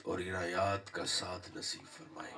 رحمت اور عنایات کا ساتھ نصیب فرمائے.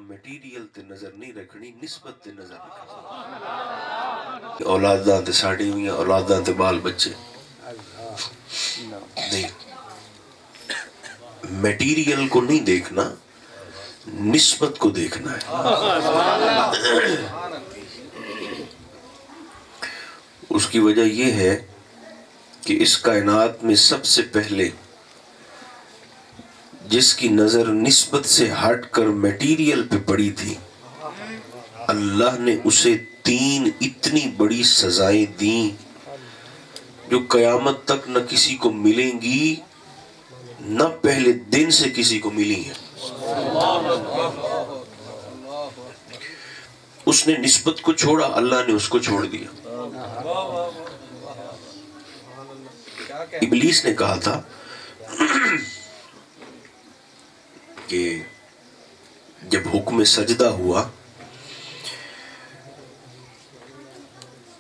میٹیریل تے نظر نہیں رکھنی، نسبت تے نظر رکھنی. اولاداں تے ساڑی ہوئی اولاداں تے بال بچے نہیں، میٹیریل کو نہیں دیکھنا، نسبت کو دیکھنا ہے. اس کی وجہ یہ ہے کہ اس کائنات میں سب سے پہلے جس کی نظر نسبت سے ہٹ کر میٹیریل پہ پڑی تھی، اللہ نے اسے 3 اتنی بڑی سزائیں دیں جو قیامت تک نہ کسی کو ملیں گی، نہ پہلے دن سے کسی کو ملی ہیں. اس نے نسبت کو چھوڑا، اللہ نے اس کو چھوڑ دیا. ابلیس نے کہا تھا کہ جب حکم سجدہ ہوا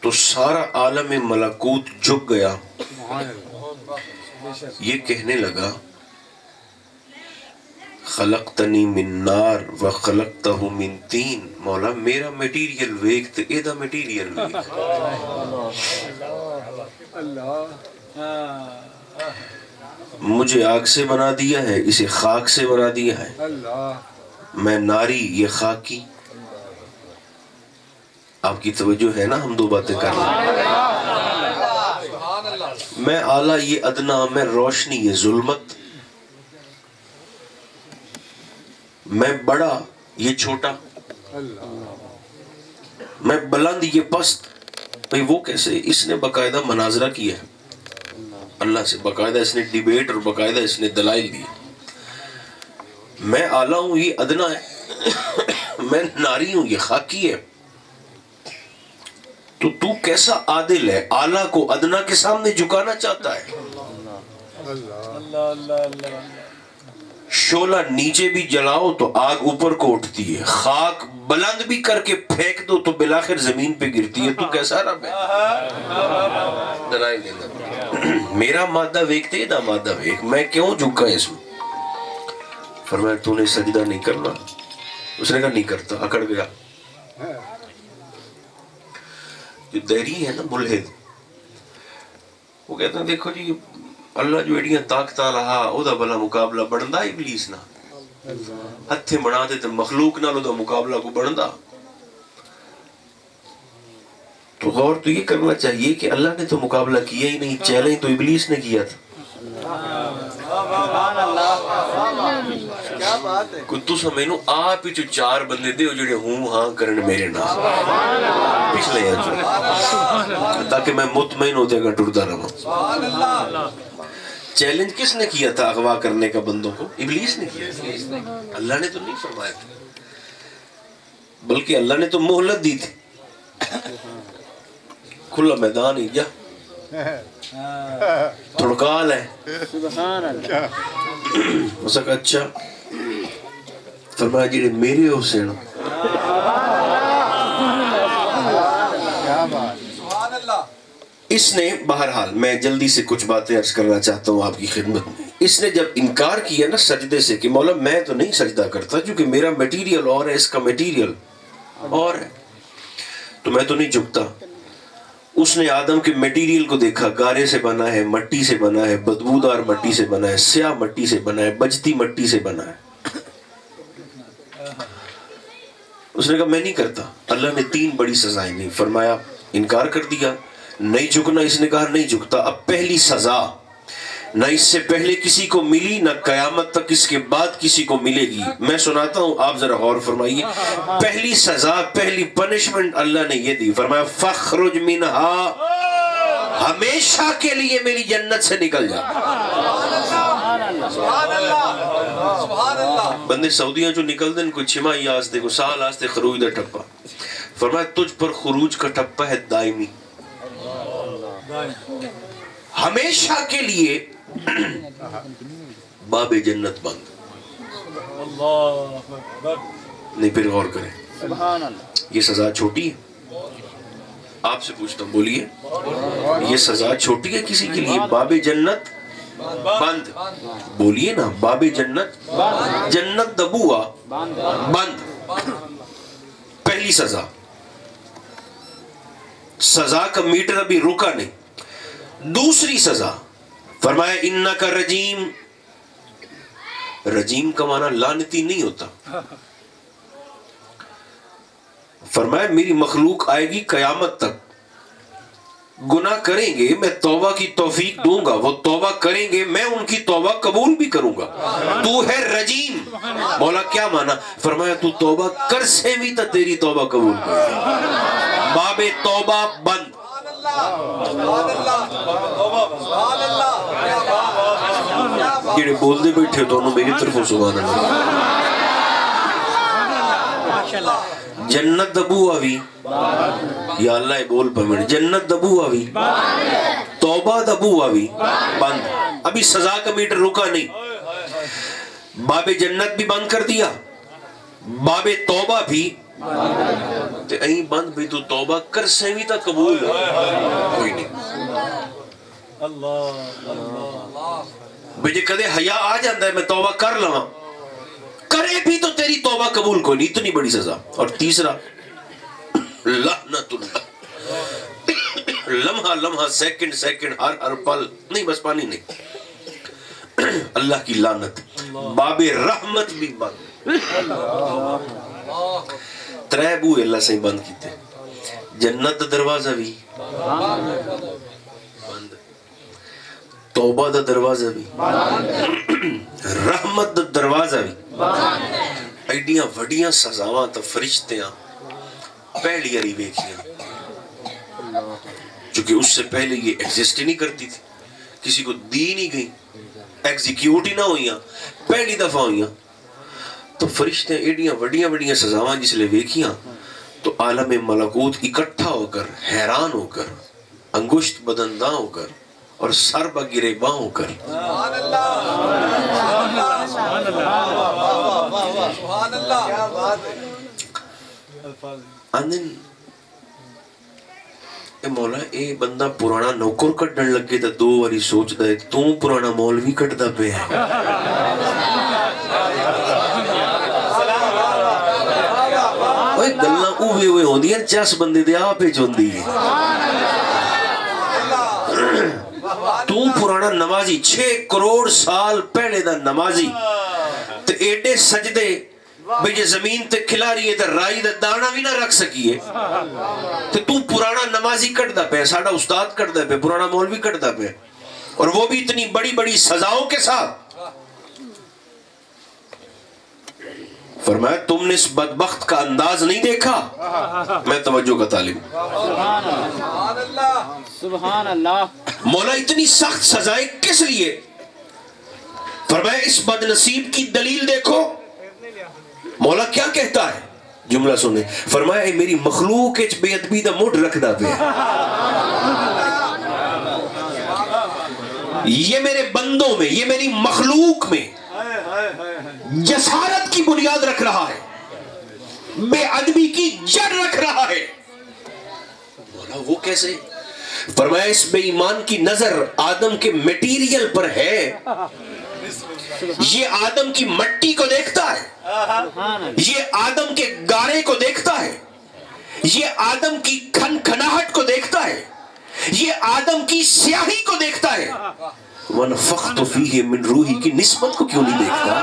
تو سارا عالم ملکوت جھک گیا. یہ کہنے لگا خلقتنی من نار و خلقتہ من طین. مولا میرا میٹیریل ویک تے ایدہ میٹیریل ویک. مجھے آگ سے بنا دیا ہے، اسے خاک سے بنا دیا ہے. میں ناری، یہ خاکی. آپ کی توجہ ہے نا، ہم 2 باتیں کر رہے ہیں. میں اعلیٰ، یہ ادنا. میں روشنی، یہ ظلمت. میں بڑا، یہ چھوٹا. میں بلند، یہ پست. بھئی وہ کیسے؟ اس نے باقاعدہ مناظرہ کیا ہے اللہ سے، باقاعدہ اس نے ڈیبیٹ اور باقاعدہ اس نے دلائل دی. میں اعلیٰ ہوں، یہ ادنا ہے. میں ناری ہوں، یہ خاکی ہے. تو تو کیسا عادل ہے، اعلیٰ کو ادنا کے سامنے جھکانا چاہتا ہے. شعلہ نیچے بھی جلاؤ تو آگ اوپر کو اٹھتی ہے، خاک بلند بھی کر کے پھینک دو تو بالآخر زمین پہ گرتی ہے. تو کیسا رب ہے؟ دلائل دینا. میرا مادہ ویکتے دا مادہ ویک. میں کیوں جھکا اس میں؟ فرمایا تو نے سجدہ نہیں کرنا. اس نے کہا نہیں کرتا. اکڑ گیا. جو دہری ہے نا، ملحد، وہ کہتے ہیں دیکھو جی اللہ جو ایڈیاں طاقتہ رہا او دا بلا مقابلہ بڑھندا ابلیس نہ ہتھے بنا دے تے مخلوق نال او دا مقابلہ کو بڑھندا. تو غور تو یہ کرنا چاہیے کہ اللہ نے تو مقابلہ کیا ہی نہیں، چیلنج تو ابلیس نے کیا تھا. کتو سمینو آپ ہی 4 بندے دے ہو جڑے ہوں ہاں کرن میرے نام پچھلے ہیں تاکہ میں مطمئن ہو جائے گا ٹرتا رہا. چیلنج کس نے کیا تھا اغوا کرنے کا بندوں کو؟ ابلیس نے کیا. اللہ نے تو نہیں فرمایا تھا، بلکہ اللہ نے تو مہلت دی تھی. کھلا میدان ہی جا تھڑکال ہے. اس کا اچھا فرمایا جی میرے حسین اس نے بہرحال میں جلدی سے کچھ باتیں عرض کرنا چاہتا ہوں آپ کی خدمت میں. اس نے جب انکار کیا نا سجدے سے کہ مولا میں تو نہیں سجدہ کرتا کیونکہ میرا میٹیریل اور ہے، اس کا میٹیریل اور ہے، تو میں تو نہیں جھکتا. اس نے آدم کے میٹیریل کو دیکھا، گارے سے بنا ہے، مٹی سے بنا ہے، بدبودار مٹی سے بنا ہے، سیاہ مٹی سے بنا ہے، بجتی مٹی سے بنا ہے. اس نے کہا میں نہیں کرتا. اللہ نے 3 بڑی سزائیں دی. فرمایا انکار کر دیا، نہیں جھکنا. اس نے کہا نہیں جھکتا. اب پہلی سزا نہ اس سے پہلے کسی کو ملی، نہ قیامت تک اس کے بعد کسی کو ملے گی. میں سناتا ہوں، آپ ذرا غور فرمائیے. پہلی سزا، پہلی پنشمنٹ اللہ نے یہ دی. فرمایا فخرج منہا، ہمیشہ کے لیے میری جنت سے نکل جا. بندے سعودیاں جو نکل دیں کوئی 6 ماہ آستے کو سال آستے خروج دا ٹپا. فرمایا تجھ پر خروج کا ٹپا ہے دائمی، ہمیشہ کے لیے باب جنت بند. نہیں پھر غور کریں، یہ سزا چھوٹی ہے؟ آپ سے پوچھتا ہوں، بولیے یہ سزا چھوٹی ہے کسی کے لیے؟ باب جنت بند، بولیے نا، باب جنت جنت دبوا بند. پہلی سزا، سزا کا میٹر ابھی رکا نہیں. دوسری سزا فرمایا انکا رجیم. رجیم کا معنی لعنتی نہیں ہوتا. فرمایا میری مخلوق آئے گی قیامت تک، گناہ کریں گے، میں توبہ کی توفیق دوں گا، وہ توبہ کریں گے، میں ان کی توبہ قبول بھی کروں گا. تو ہے رجیم. مولا کیا مانا؟ فرمایا تو توبہ کر سے بھی تا تیری توبہ قبول کر. باب توبہ بند. جڑے بول دے بیٹھے تو انہوں میری طرف سبحان اللہ. جنت دبو آوی، یا اللہ بول پمڑ، جنت دبو آوی، توبہ دبو آوی بند. ابھی سزا کا میٹر رکا نہیں. باب جنت بھی بند کر دیا، باب توبہ بھی تے اہیں بند بھی. تو توبہ کر سیوی تا قبول کوئی نہیں. بجے کدے حیا آ جاندہ ہے میں توبہ کر لواں، کرے بھی تو تیری توبہ قبول کوئی نہیں. اتنی بڑی سزا. اور تیسرا لعنت اللہ، لمحہ لمحہ، سیکنڈ سیکنڈ، ہر پل نہیں، بس پانی نہیں، اللہ کی لعنت. باب رحمت بھی بند. 3 بوئے اللہ سے بند کیتے. جنت دروازہ بھی بند، توبہ دا دروازہ بھی، رحمت دا دروازہ بھی. ایڈیاں وڈیاں سزاواں تا فرشتیاں پہلی علی ویکھیاں، چونکہ اس سے پہلے یہ ایگزسٹ ہی نہیں کرتی تھی، کسی کو دی نہیں گئی، ایگزیکیوٹ ہی نہ ہوئیاں، پہلی دفعہ ہوئیاں. تو فرشتے ایڈیاں وڈیاں وڈیاں سزاواں جس لئے ویکھیاں تو عالم ملکوت اکٹھا ہو کر، حیران ہو کر، انگشت بدنداں ہو کر اور سر بگریباں ہو کر آندن اے مولا اے بندہ پرانا نوکر کٹن لگے تا 2 واری سوچ دائے تو پرانا مولوی کٹ دا پہ ہے. اوہ گلنا اوہے ہوئے ہوں دیا 50 بندے دے آپ پہ جون دی. تو پرانا نمازی 6 کروڑ سال پہلے دا نمازی تو ایڈے سجدے بھئی زمین تے کھلا رہی ہے تو رائی دا دانا بھی نہ رکھ سکیے تو پرانا نمازی کٹ دا پہ، ساڑھا استاد کٹ دا پہ، پرانا مولوی کٹ دا پہ، اور وہ بھی اتنی بڑی بڑی سزاؤں کے ساتھ. فرمایا تم نے اس بدبخت کا انداز نہیں دیکھا. میں توجہ کا طالب. سبحان اللہ. مولا اتنی سخت سزائیں کس لیے؟ فرمایا اس بدنصیب کی دلیل دیکھو. مولا کیا کہتا ہے؟ جملہ سنے. فرمایا اے میری مخلوق اچ بے ادبی دا موڈ رکھ دا پہ، یہ میرے بندوں میں، یہ میری مخلوق میں جسارت کی بنیاد رکھ رہا ہے، بے ادبی کی جڑ رکھ رہا ہے. مولا وہ کیسے؟ فرمایا اس بے ایمان کی نظر آدم کے میٹیریل پر ہے، یہ آدم کی مٹی کو دیکھتا ہے، یہ آدم کے گارے کو دیکھتا ہے، یہ آدم کی کھنکھناہٹ کو دیکھتا ہے، یہ آدم کی سیاہی کو دیکھتا ہے، وَنَفَخْتُ فِيهِ مِنْ روحی کی نسبت کو کیوں نہیں دیکھتا؟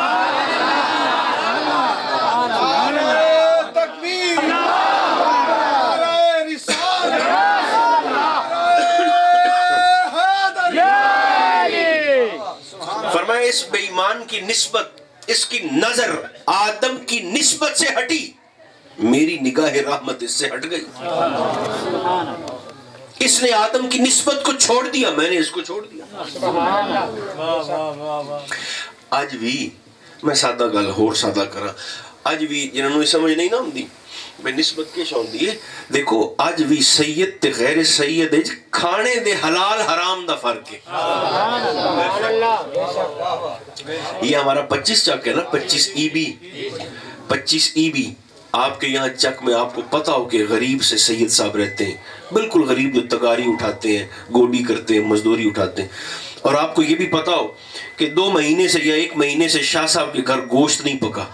فرمایا اس بے ایمان کی نسبت، اس کی نظر آدم کی نسبت سے ہٹی، میری نگاہ رحمت اس سے ہٹ گئی، اس نے آدم کی نسبت کو چھوڑ دیا، میں نے اس کو چھوڑ دیا۔ آج بھی میں سادہ گل ہور سادہ کرا، آج بھی جنہوں نے سمجھ نہیں نہ ہوندی بے نسبت کیش ہوندی ہے، دیکھو آج بھی سید تے غیر سید کھانے دے حلال حرام دا فرق ہے۔ یہ ہمارا 25 چک ہے نا، 25 ای بی، 25 ای بی آپ کے یہاں چک میں آپ کو پتا ہو کہ غریب سے سید صاحب رہتے ہیں، بالکل غریب جو تگاری اٹھاتے ہیں، گوڈی کرتے ہیں، مزدوری اٹھاتے ہیں، اور آپ کو یہ بھی پتا ہو کہ 2 مہینے سے یا 1 مہینے سے شاہ صاحب کے گھر گوشت نہیں پکا،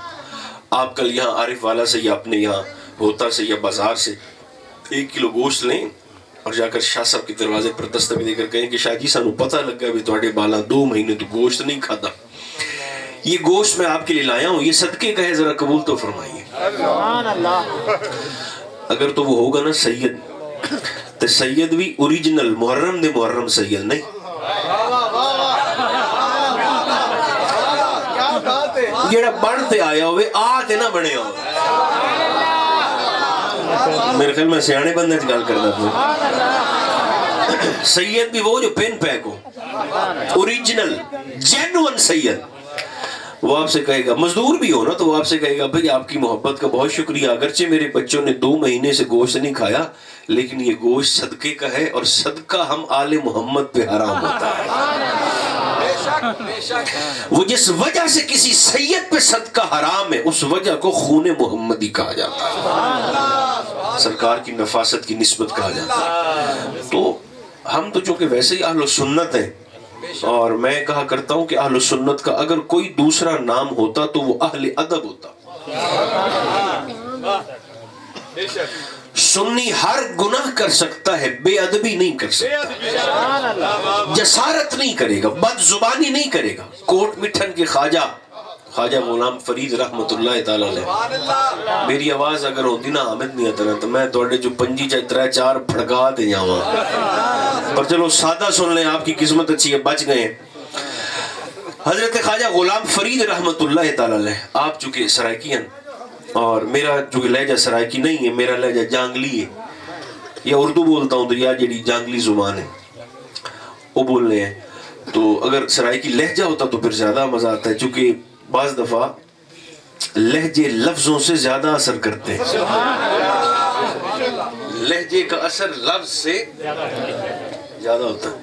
آپ کل یہاں عارف والا سے یا اپنے یہاں ہوتا سے یا بازار سے 1 کلو گوشت لیں اور جا کر شاہ صاحب کے دروازے پر دستک دے کر کہیں کہ شاہ جی سانو پتہ لگا بھی تواڈے بالا 2 مہینے تو گوشت نہیں کھادا، یہ گوشت میں آپ کے لیے لایا ہوں، یہ صدقے کا ہے، ذرا قبول تو فرمائیے۔ اگر تو وہ ہوگا نا سید، تو سید بھی اوریجنل محرم دے محرم سید نہیں، جیڑا بڑھتے آیا ہوئے آتے نہ بڑھے ہوئے۔ میرے خیال میں سیانے بندے گال کرنا تھا، سید بھی وہ جو پین پیک ہو، اوریجنل جینوئن سید، وہ آپ سے کہے گا، مزدور بھی ہو نا تو وہ آپ سے کہے گا بھئی آپ کی محبت کا بہت شکریہ، اگرچہ میرے بچوں نے 2 مہینے سے گوشت نہیں کھایا لیکن یہ گوشت صدقے کا ہے اور صدقہ ہم آل محمد پہ حرام ہوتا ہے۔ وہ جس وجہ سے کسی سید پہ صدقہ حرام ہے اس وجہ کو خون محمدی کہا جاتا ہے، سرکار کی نفاست کی نسبت کہا جاتا ہے۔ تو ہم تو چونکہ ویسے ہی اہل سنت ہیں، اور میں کہا کرتا ہوں کہ اہل سنت کا اگر کوئی دوسرا نام ہوتا تو وہ اہل ادب ہوتا۔ سنی ہر گناہ کر سکتا ہے، بے ادبی نہیں کر سکتا، جسارت نہیں کرے گا، بد زبانی نہیں کرے گا۔ کوٹ مٹھن کے خواجہ غلام فرید رحمت اللہ تعالیٰ علیہ، میری آواز اگر ہوتی نا حامد نہیں آتا نا تو میں توڑے جو 5-4 پھڑکا دے جاؤں، پر چلو سادہ سن لیں، آپ کی قسمت اچھی ہے، بچ گئے۔ حضرت خواجہ غلام فرید رحمت اللہ تعالیٰ علیہ، آپ چونکہ سرائکی ہیں اور میرا چونکہ لہجہ سرائکی نہیں ہے، میرا لہجہ جانگلی ہے، یا اردو بولتا ہوں تو یا جڑی جانگلی زبان ہے وہ بولنے ہیں، تو اگر سرائکی لہجہ ہوتا تو پھر زیادہ مزہ آتا ہے، چونکہ بعض دفعہ لہجے لفظوں سے زیادہ اثر کرتے ہیں، لہجے کا اثر لفظ سے زیادہ ہوتا ہے،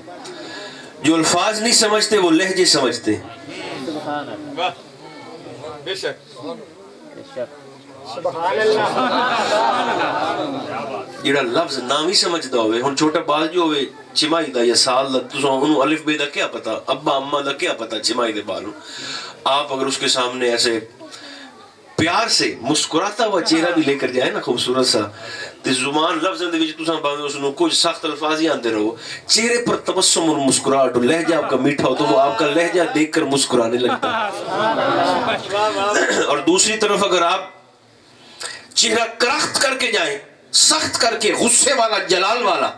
جو الفاظ نہیں سمجھتے وہ لہجے سمجھتے ہیں۔ بے شک جڑا لفظ نام ہی سمجھدا ہوئے، ہن چھوٹا بال جو ہوئے چمائی دا یا سال دا، تساں انہوں الف بے دا کیا پتا، ابا اماں دا کیا پتا چمائی دے بالوں، آپ اگر اس کے سامنے ایسے پیار سے مسکراتا ہوا چہرہ بھی لے کر جائے نا خوبصورت سا، تے زبان لفظ دے وچ تساں باویں اس نوں کچھ سخت الفاظ ہی آندے رہو، چہرے پر تبسم اور مسکراہٹ، لہجہ آپ کا میٹھا ہو تو وہ آپ کا لہجہ دیکھ کر مسکرانے لگتا ہے۔ اور دوسری طرف اگر آپ چہرہ کرخت کر کے جائیں، سخت کر کے، غصے والا، جلال والا،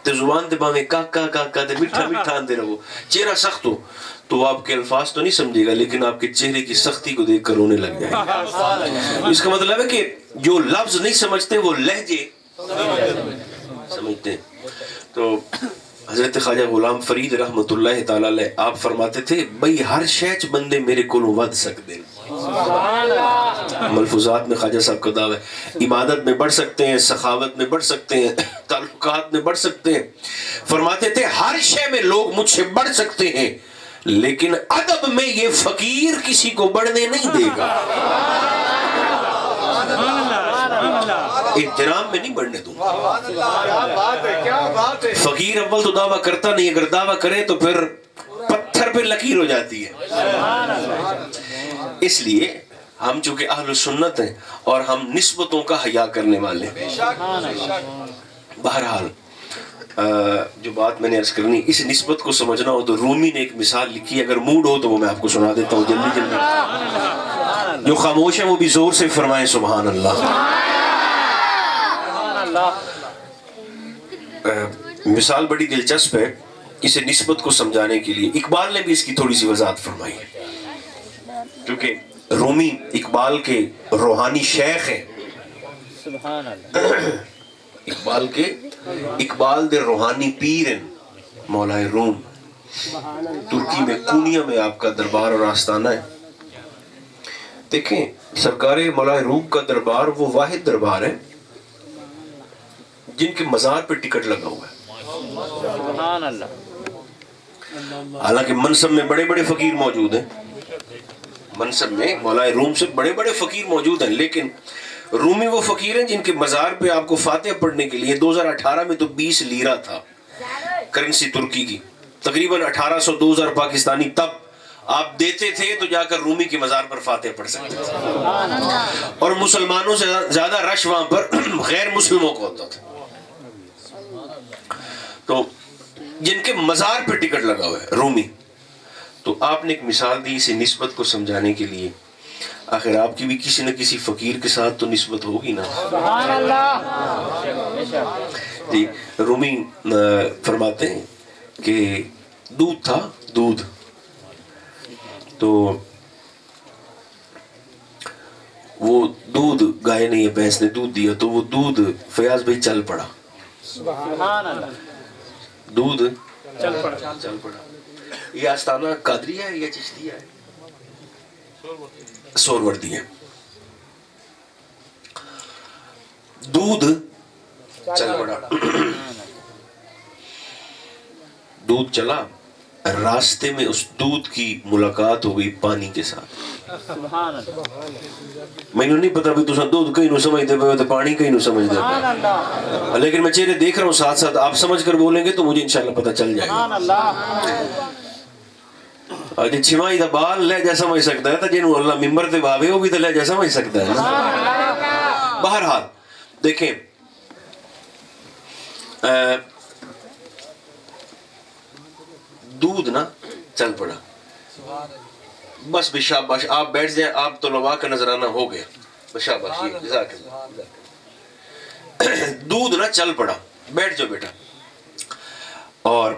تے زبان دے باویں کا تے میٹھا میٹھا آندے رہو، چہرہ سخت ہو تو وہ آپ کے الفاظ تو نہیں سمجھے گا لیکن آپ کے چہرے کی سختی کو دیکھ کر رونے لگ جائے گا۔ اس کا مطلب ہے کہ جو لفظ نہیں سمجھتے وہ لہجے سمجھتے ہیں۔ تو حضرت خواجہ غلام فرید رحمت اللہ تعالیٰ علیہ آپ فرماتے تھے بھئی ہر شیچ بندے میرے کولوں ود سکتے ہیں۔ ملفوظات میں خواجہ صاحب کا دعویٰ ہے، عبادت میں بڑھ سکتے ہیں، سخاوت میں بڑھ سکتے ہیں، تعلقات میں بڑھ سکتے ہیں۔ فرماتے تھے ہر شے میں لوگ مجھ سے بڑھ سکتے ہیں لیکن ادب میں یہ فقیر کسی کو بڑھنے نہیں دے گا۔ احترام میں نہیں بڑھنے دوں گا. فقیر اول تو دعویٰ کرتا نہیں, اگر دعویٰ کرے تو پھر پتھر پہ لکیر ہو جاتی ہے. اس لیے ہم چونکہ اہل سنت ہیں اور ہم نسبتوں کا حیا کرنے والے ہیں. بہرحال جو بات میں نے عرض کرنی, اس نسبت کو سمجھنا ہو تو رومی نے ایک مثال لکھی, اگر موڈ ہو تو وہ میں آپ کو سنا دیتا ہوں جلدی جلدی. جو خاموش ہیں وہ بھی زور سے فرمائیں سبحان اللہ. مثال بڑی دلچسپ ہے اسے نسبت کو سمجھانے کے لیے. اقبال نے بھی اس کی تھوڑی سی وضاحت فرمائی ہے, کیونکہ رومی اقبال کے روحانی شیخ ہیں. اقبال دے روحانی پیر ہیں مولا روم. ترکی میں کونیا میں آپ کا دربار اور آستانہ ہے. دیکھیں سرکار مولا روم کا دربار وہ واحد دربار ہے جن کے مزار پہ ٹکٹ لگا ہوا ہے. حالانکہ منصب میں بڑے بڑے فقیر موجود ہیں, منصب میں مولا روم سے بڑے بڑے فقیر موجود ہیں, لیکن رومی وہ فقیر ہیں جن کے مزار پہ آپ کو فاتحہ پڑھنے کے لیے 2018 میں تو 20 لیرہ تھا کرنسی ترکی کی, تقریباً 1800-2000 پاکستانی. تب آپ دیتے تھے تو جا کر رومی کے مزار پر فاتحہ پڑھ سکتے تھے, اور مسلمانوں سے زیادہ رش وہاں پر غیر مسلموں کو ہوتا تھا. تو جن کے مزار پہ ٹکٹ لگا ہوا ہے رومی, تو آپ نے ایک مثال دی اسے نسبت کو سمجھانے کے لیے. آخر آپ کی بھی کسی نہ کسی فقیر کے ساتھ تو نسبت ہوگی نا. سبحان اللہ. جی رومی فرماتے ہیں کہ دودھ تھا, دودھ تو وہ دودھ گائے نے یا بھینس نے دودھ دیا تو وہ دودھ فیاض بھائی چل پڑا. سبحان اللہ. دودھ چل پڑا. یہ آستانہ قادریہ ہے یا چشتیہ ہے؟ سہروردی ہے. دودھ چل پڑا, دودھ چلا, راستے میں اس دودھ کی ملاقات ہو گئی پانی کے ساتھ. میں نہیں پتا بھی تساں دودھ کہیں نو سمجھتے پہ پانی کہیں نو سمجھتے پہ, لیکن میں چہرے دیکھ رہا ہوں ساتھ ساتھ آپ سمجھ کر بولیں گے تو مجھے انشاءاللہ پتہ چل جائے گا. اجے چھوائی دا بال لہجہ سمجھ سکتا ہے, تو جنہوں اللہ ممبر تے بھاوے وہ بھی تو لہجہ سمجھ سکتا ہے. بہرحال دیکھیں دودھ نا چل پڑا, بس بشاباش آپ بیٹھ جائیں, آپ تو لوا کا نظرانہ ہو گیا. بشاباش, یہ جزاک اللہ. دودھ نا چل پڑا, بیٹھ جاؤ بیٹا. اور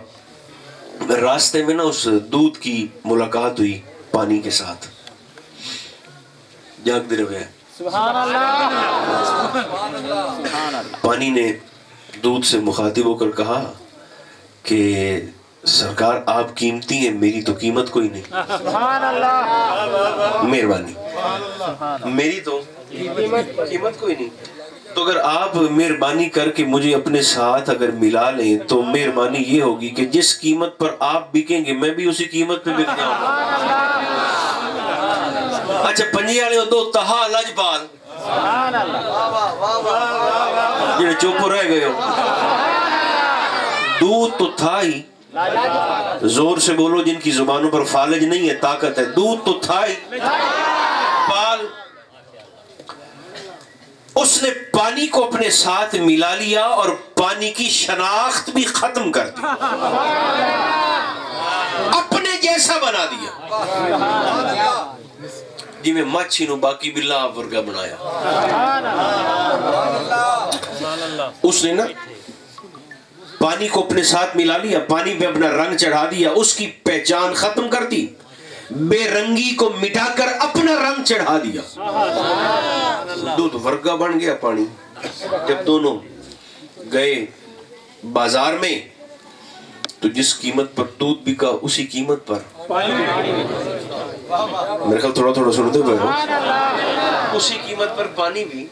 راستے میں نا اس دودھ کی ملاقات ہوئی پانی کے ساتھ. جاگ دے رہے ہیں سبحان اللہ. پانی نے دودھ سے مخاطب ہو کر کہا کہ سرکار آپ قیمتی ہیں, میری تو قیمت کوئی نہیں. سبحان اللہ. مہربانی, میری تو قیمت کوئی نہیں. تو اگر آپ مہربانی کر کے مجھے اپنے ساتھ اگر ملا لیں تو مہربانی یہ ہوگی کہ جس قیمت پر آپ بکیں گے میں بھی اسی قیمت پہ بک جاؤں گا. اچھا پنجی والے دو تہا لجپال جڑے چپ رہ گئے ہو. دودھ تو تھا ہی, زور سے بولو جن کی زبانوں پر فالج نہیں ہے طاقت ہے. دودھ تو تھا ہی, پال اس نے پانی کو اپنے ساتھ ملا لیا اور پانی کی شناخت بھی ختم کر دی, اپنے جیسا بنا دیا. جی میں مچھی نو باقی بلا ورگا بنایا. اس نے نا پانی کو اپنے ساتھ ملا لیا, پانی پہ اپنا رنگ چڑھا دیا, اس کی پہچان ختم کر دی, بے رنگی کو مٹا کر اپنا رنگ چڑھا دیا. دودھ ورگا بن گیا پانی. جب دونوں گئے بازار میں تو جس قیمت پر دودھ بکا اسی قیمت پر میرے خیال تھوڑا تھوڑا سنتے ہوئے ہو, اسی قیمت پر پانی بھی.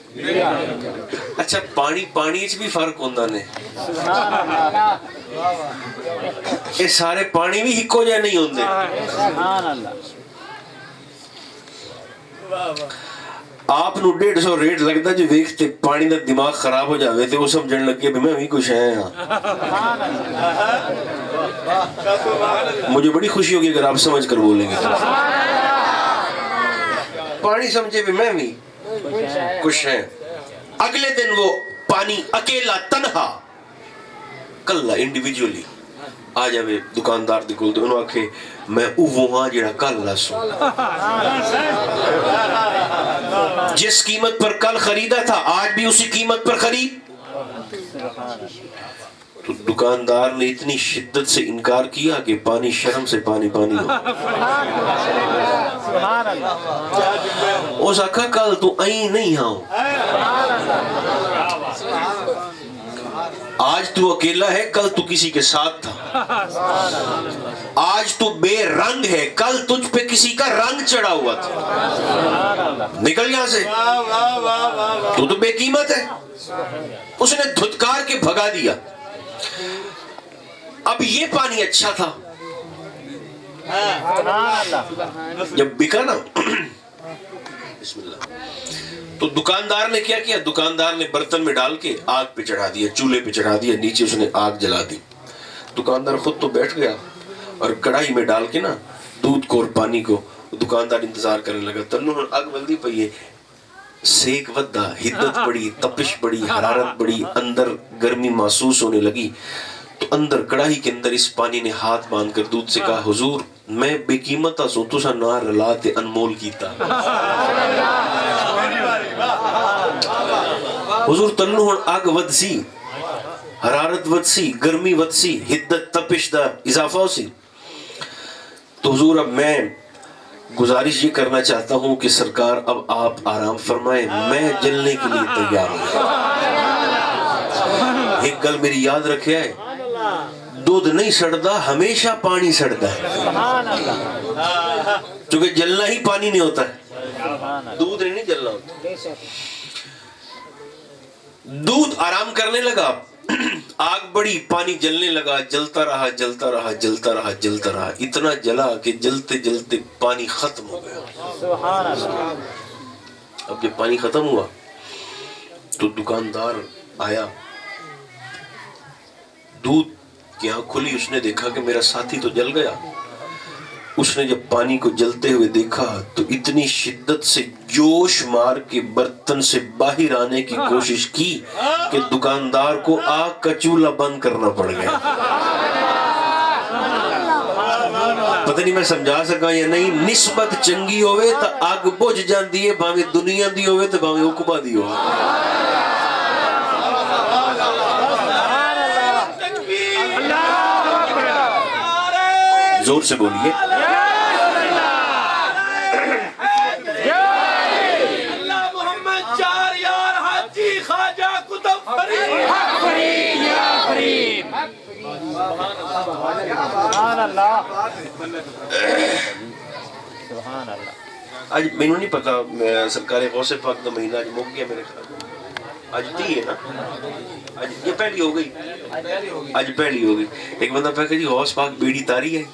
اچھا پانی اچ بھی فرق ہوندہ نے, یہ سارے پانی بھی ہکو جائے نہیں ہوندے. آپ نو 150 ریٹ لگتا جو ویکھتے پانی دا دماغ خراب ہو جاوے تے وہ سمجھن لگے بھی میں بھی کچھ ہے ہاں. مجھے بڑی خوشی ہوگی اگر آپ سمجھ کر بولیں گے. پانی سمجھے بھی میں بھی کچھ ہے. اگلے دن وہ پانی اکیلا تنہا کلا انڈیویجولی آ جاوے دکاندار دی کول تے انہوں آکھے میں اوہ ہاں جڑا کل لاسوں جس قیمت پر کل خریدا تھا آج بھی اسی قیمت پر خرید. تو دکاندار نے اتنی شدت سے انکار کیا کہ پانی شرم سے پانی پانی ہو. اس آکھا کل تو آئی نہیں ہاں آج تو اکیلا ہے کل تو کسی کے ساتھ تھا. آج تو بے رنگ ہے کل تجھ پہ کسی کا رنگ چڑھا ہوا تھا. نکل یہاں سے تو بے قیمت ہے. اس نے دھتکار کے بھگا دیا. اب یہ پانی اچھا تھا جب بکا نا بسم اللہ تو دکاندار نے کیا کیا. دکاندار نے برتن میں ڈال کے آگ پہ چڑھا دیا چولہے پہ چڑھا دیا نیچے اس نے آگ جلا دی. دکاندار خود تو بیٹھ گیا اور کڑھائی میں ڈال کے نا دودھ کو اور پانی کو دکاندار انتظار کرنے لگا. تنو آگ بلدی پئی ہے سیک ودا حدت بڑی تپش بڑی حرارت بڑی اندر گرمی محسوس ہونے لگی. تو اندر کڑاہی کے اندر اس پانی نے ہاتھ باندھ کر دودھ سے کہا حضور میں بے قیمت سو تسا نہ رلا تے انمول کیتا. حضور تنو ہن اگ ود سی حرارت ود سی گرمی ود سی حدت تپش دا اضافہ ہو سی. تو حضور اب میں گزارش یہ کرنا چاہتا ہوں کہ سرکار اب آپ آرام فرمائیں میں جلنے کے لیے تیار ہوں. ایک گل میری یاد رکھے ہے دودھ نہیں سڑتا ہمیشہ پانی سڑتا ہے چونکہ جلنا ہی پانی نہیں ہوتا ہے دودھ نہیں جلنا ہوتا. دودھ آرام کرنے لگا آگ بڑی پانی جلنے لگا جلتا رہا جلتا رہا جلتا رہا جلتا رہا اتنا جلا کہ جلتے جلتے پانی ختم ہو گیا. اب جب پانی ختم ہوا تو دکاندار آیا دودھ کی آنکھ کھلی اس نے دیکھا کہ میرا ساتھی تو جل گیا. اس نے جب پانی کو جلتے ہوئے دیکھا تو اتنی شدت سے جوش مار کے برتن سے باہر آنے کی کوشش کی کہ دکاندار کو آگ کا چولہا بند کرنا پڑ گیا. پتہ نہیں میں سمجھا سکا یا نہیں. نسبت چنگی ہوئے تو آگ بجھ جاندی ہے بھاوے دنیا دی ہوئے تو بھاوے عقبہ دی ہوئے. زور سے بولیے اللہ محمد چار یار حاجی خواجہ کتب فرید حق فرید یا فرید سبحان اللہ سبحان اللہ. آج میں نہیں پتا سرکار غوث پاک دا مہینہ آج موک گیا میرے خیال آج تی ہے نا آج یہ پہلی ہو گئی آج پہلی ہو گئی. ایک بندہ پہ کہ جی غوث پاک بیڑی تاری ہے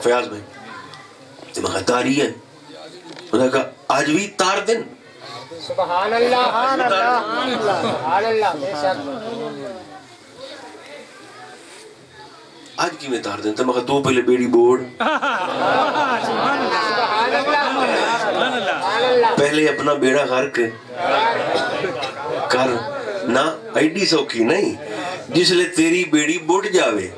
فیاض بھائی دماغ تاری ہے انہوں نے کہا آج بھی تار دن سبحان اللہ سبحان اللہ بے شک آج کی میں تار دن تو مگر تو پہلے بیڑی بوڑ پہلے اپنا بیڑا غرق کر نہ ایڈی سوکھی نہیں جس لئے تیری بیڑی بوڑ جاوے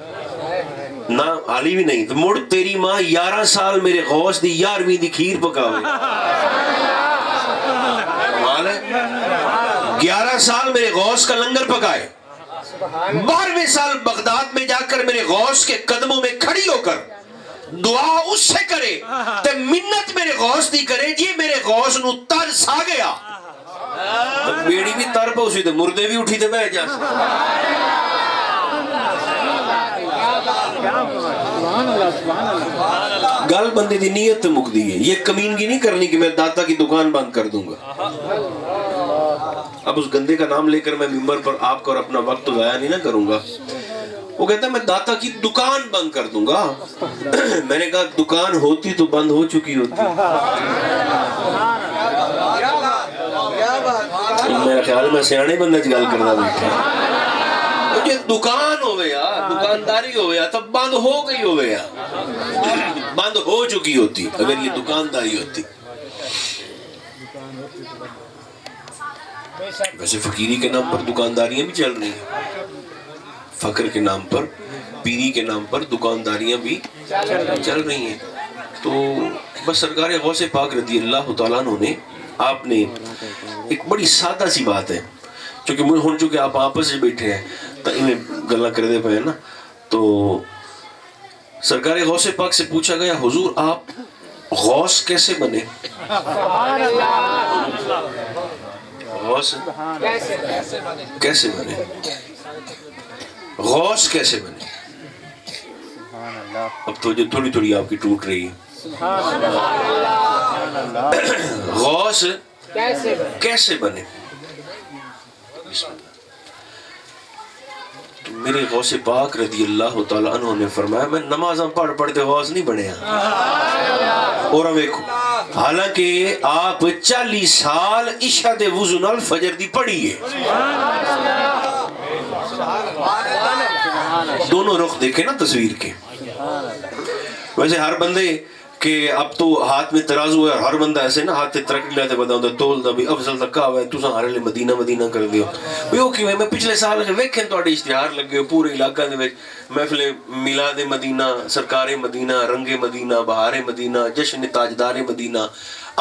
نہ حالی بھی نہیں تو مڑ تیری ماں 11 سال میرے غوث دی 11ویں دی کھیر پکاوے مال ہے 11 سال میرے غوث کا لنگر پکائے 12ویں سال بغداد میں جا کر میرے غوث کے قدموں میں کھڑی ہو کر دعا اس سے کرے تے منت میرے غوث دی کرے جی میرے غوث نو ترس آ گیا بیڑی بھی تر پہنچی تے مردے بھی اٹھی تے بہ جا گل بندے دی نیت تے مک دی ہے. یہ کمینگی نہیں کرنی کہ میں داتا کی دکان بند کر دوں گا. اب اس گندے کا نام لے کر میں ممبر پر آپ کا اور اپنا وقت ضائع نہیں نہ کروں گا. وہ کہتا ہے میں داتا کی دکان بند کر دوں گا. میں نے کہا دکان ہوتی تو بند ہو چکی ہوتی. میرا خیال میں سیانے بندے چ گل کرنا بیٹھا. مجھے دکان ہوئے یا دکانداری ہوئے یا تب بند ہو گئی ہوئے یا بند ہو چکی ہوتی اگر یہ دکانداری ہوتی. ویسے فقیری کے نام پر دکانداریاں بھی چل رہی ہیں, فقر کے نام پر, پیری کے نام پر دکانداریاں بھی چل رہی ہیں. تو بس سرکار غوث پاک رضی اللہ تعالیٰ عنہ نے آپ نے ایک بڑی سادہ سی بات ہے, چونکہ آپ آپس سے بیٹھے ہیں تو انہیں گلہ کر دے پائے نا, تو سرکار غوث پاک سے پوچھا گیا حضور آپ غوث کیسے بنے؟ غوث کیسے بنے؟ غوث کیسے بنے؟ اب تو جو تھوڑی تھوڑی آپ کی ٹوٹ رہی ہے. غوث کیسے بنے؟ تو میرے غوث پاک رضی اللہ تعالیٰ عنہ نے فرمایا میں نمازاں پڑھتے غوث نہیں بنے ہیں. اور ویکھو حالانکہ آپ 40 سال عشاء دے وضو نال فجر دی پڑھی ہے. دونوں رخ دیکھیں نا تصویر کے. ویسے ہر بندے کہ اب تو ہاتھ میں ترازو ہے, ہر بندہ ایسے نا ہاتھ ترک لیا تے بندہ تول دا بھی افضل تک کہا ہے تساں ہر لے مدینہ کر دیو. وہ کہ میں پچھلے سال ویکھیں تواڈے اشتہار لگے پورے علاقہ دے وچ محفل میلاد مدینہ, سرکار مدینہ, رنگ مدینہ, بہار مدینہ, جشن تاجدار مدینہ,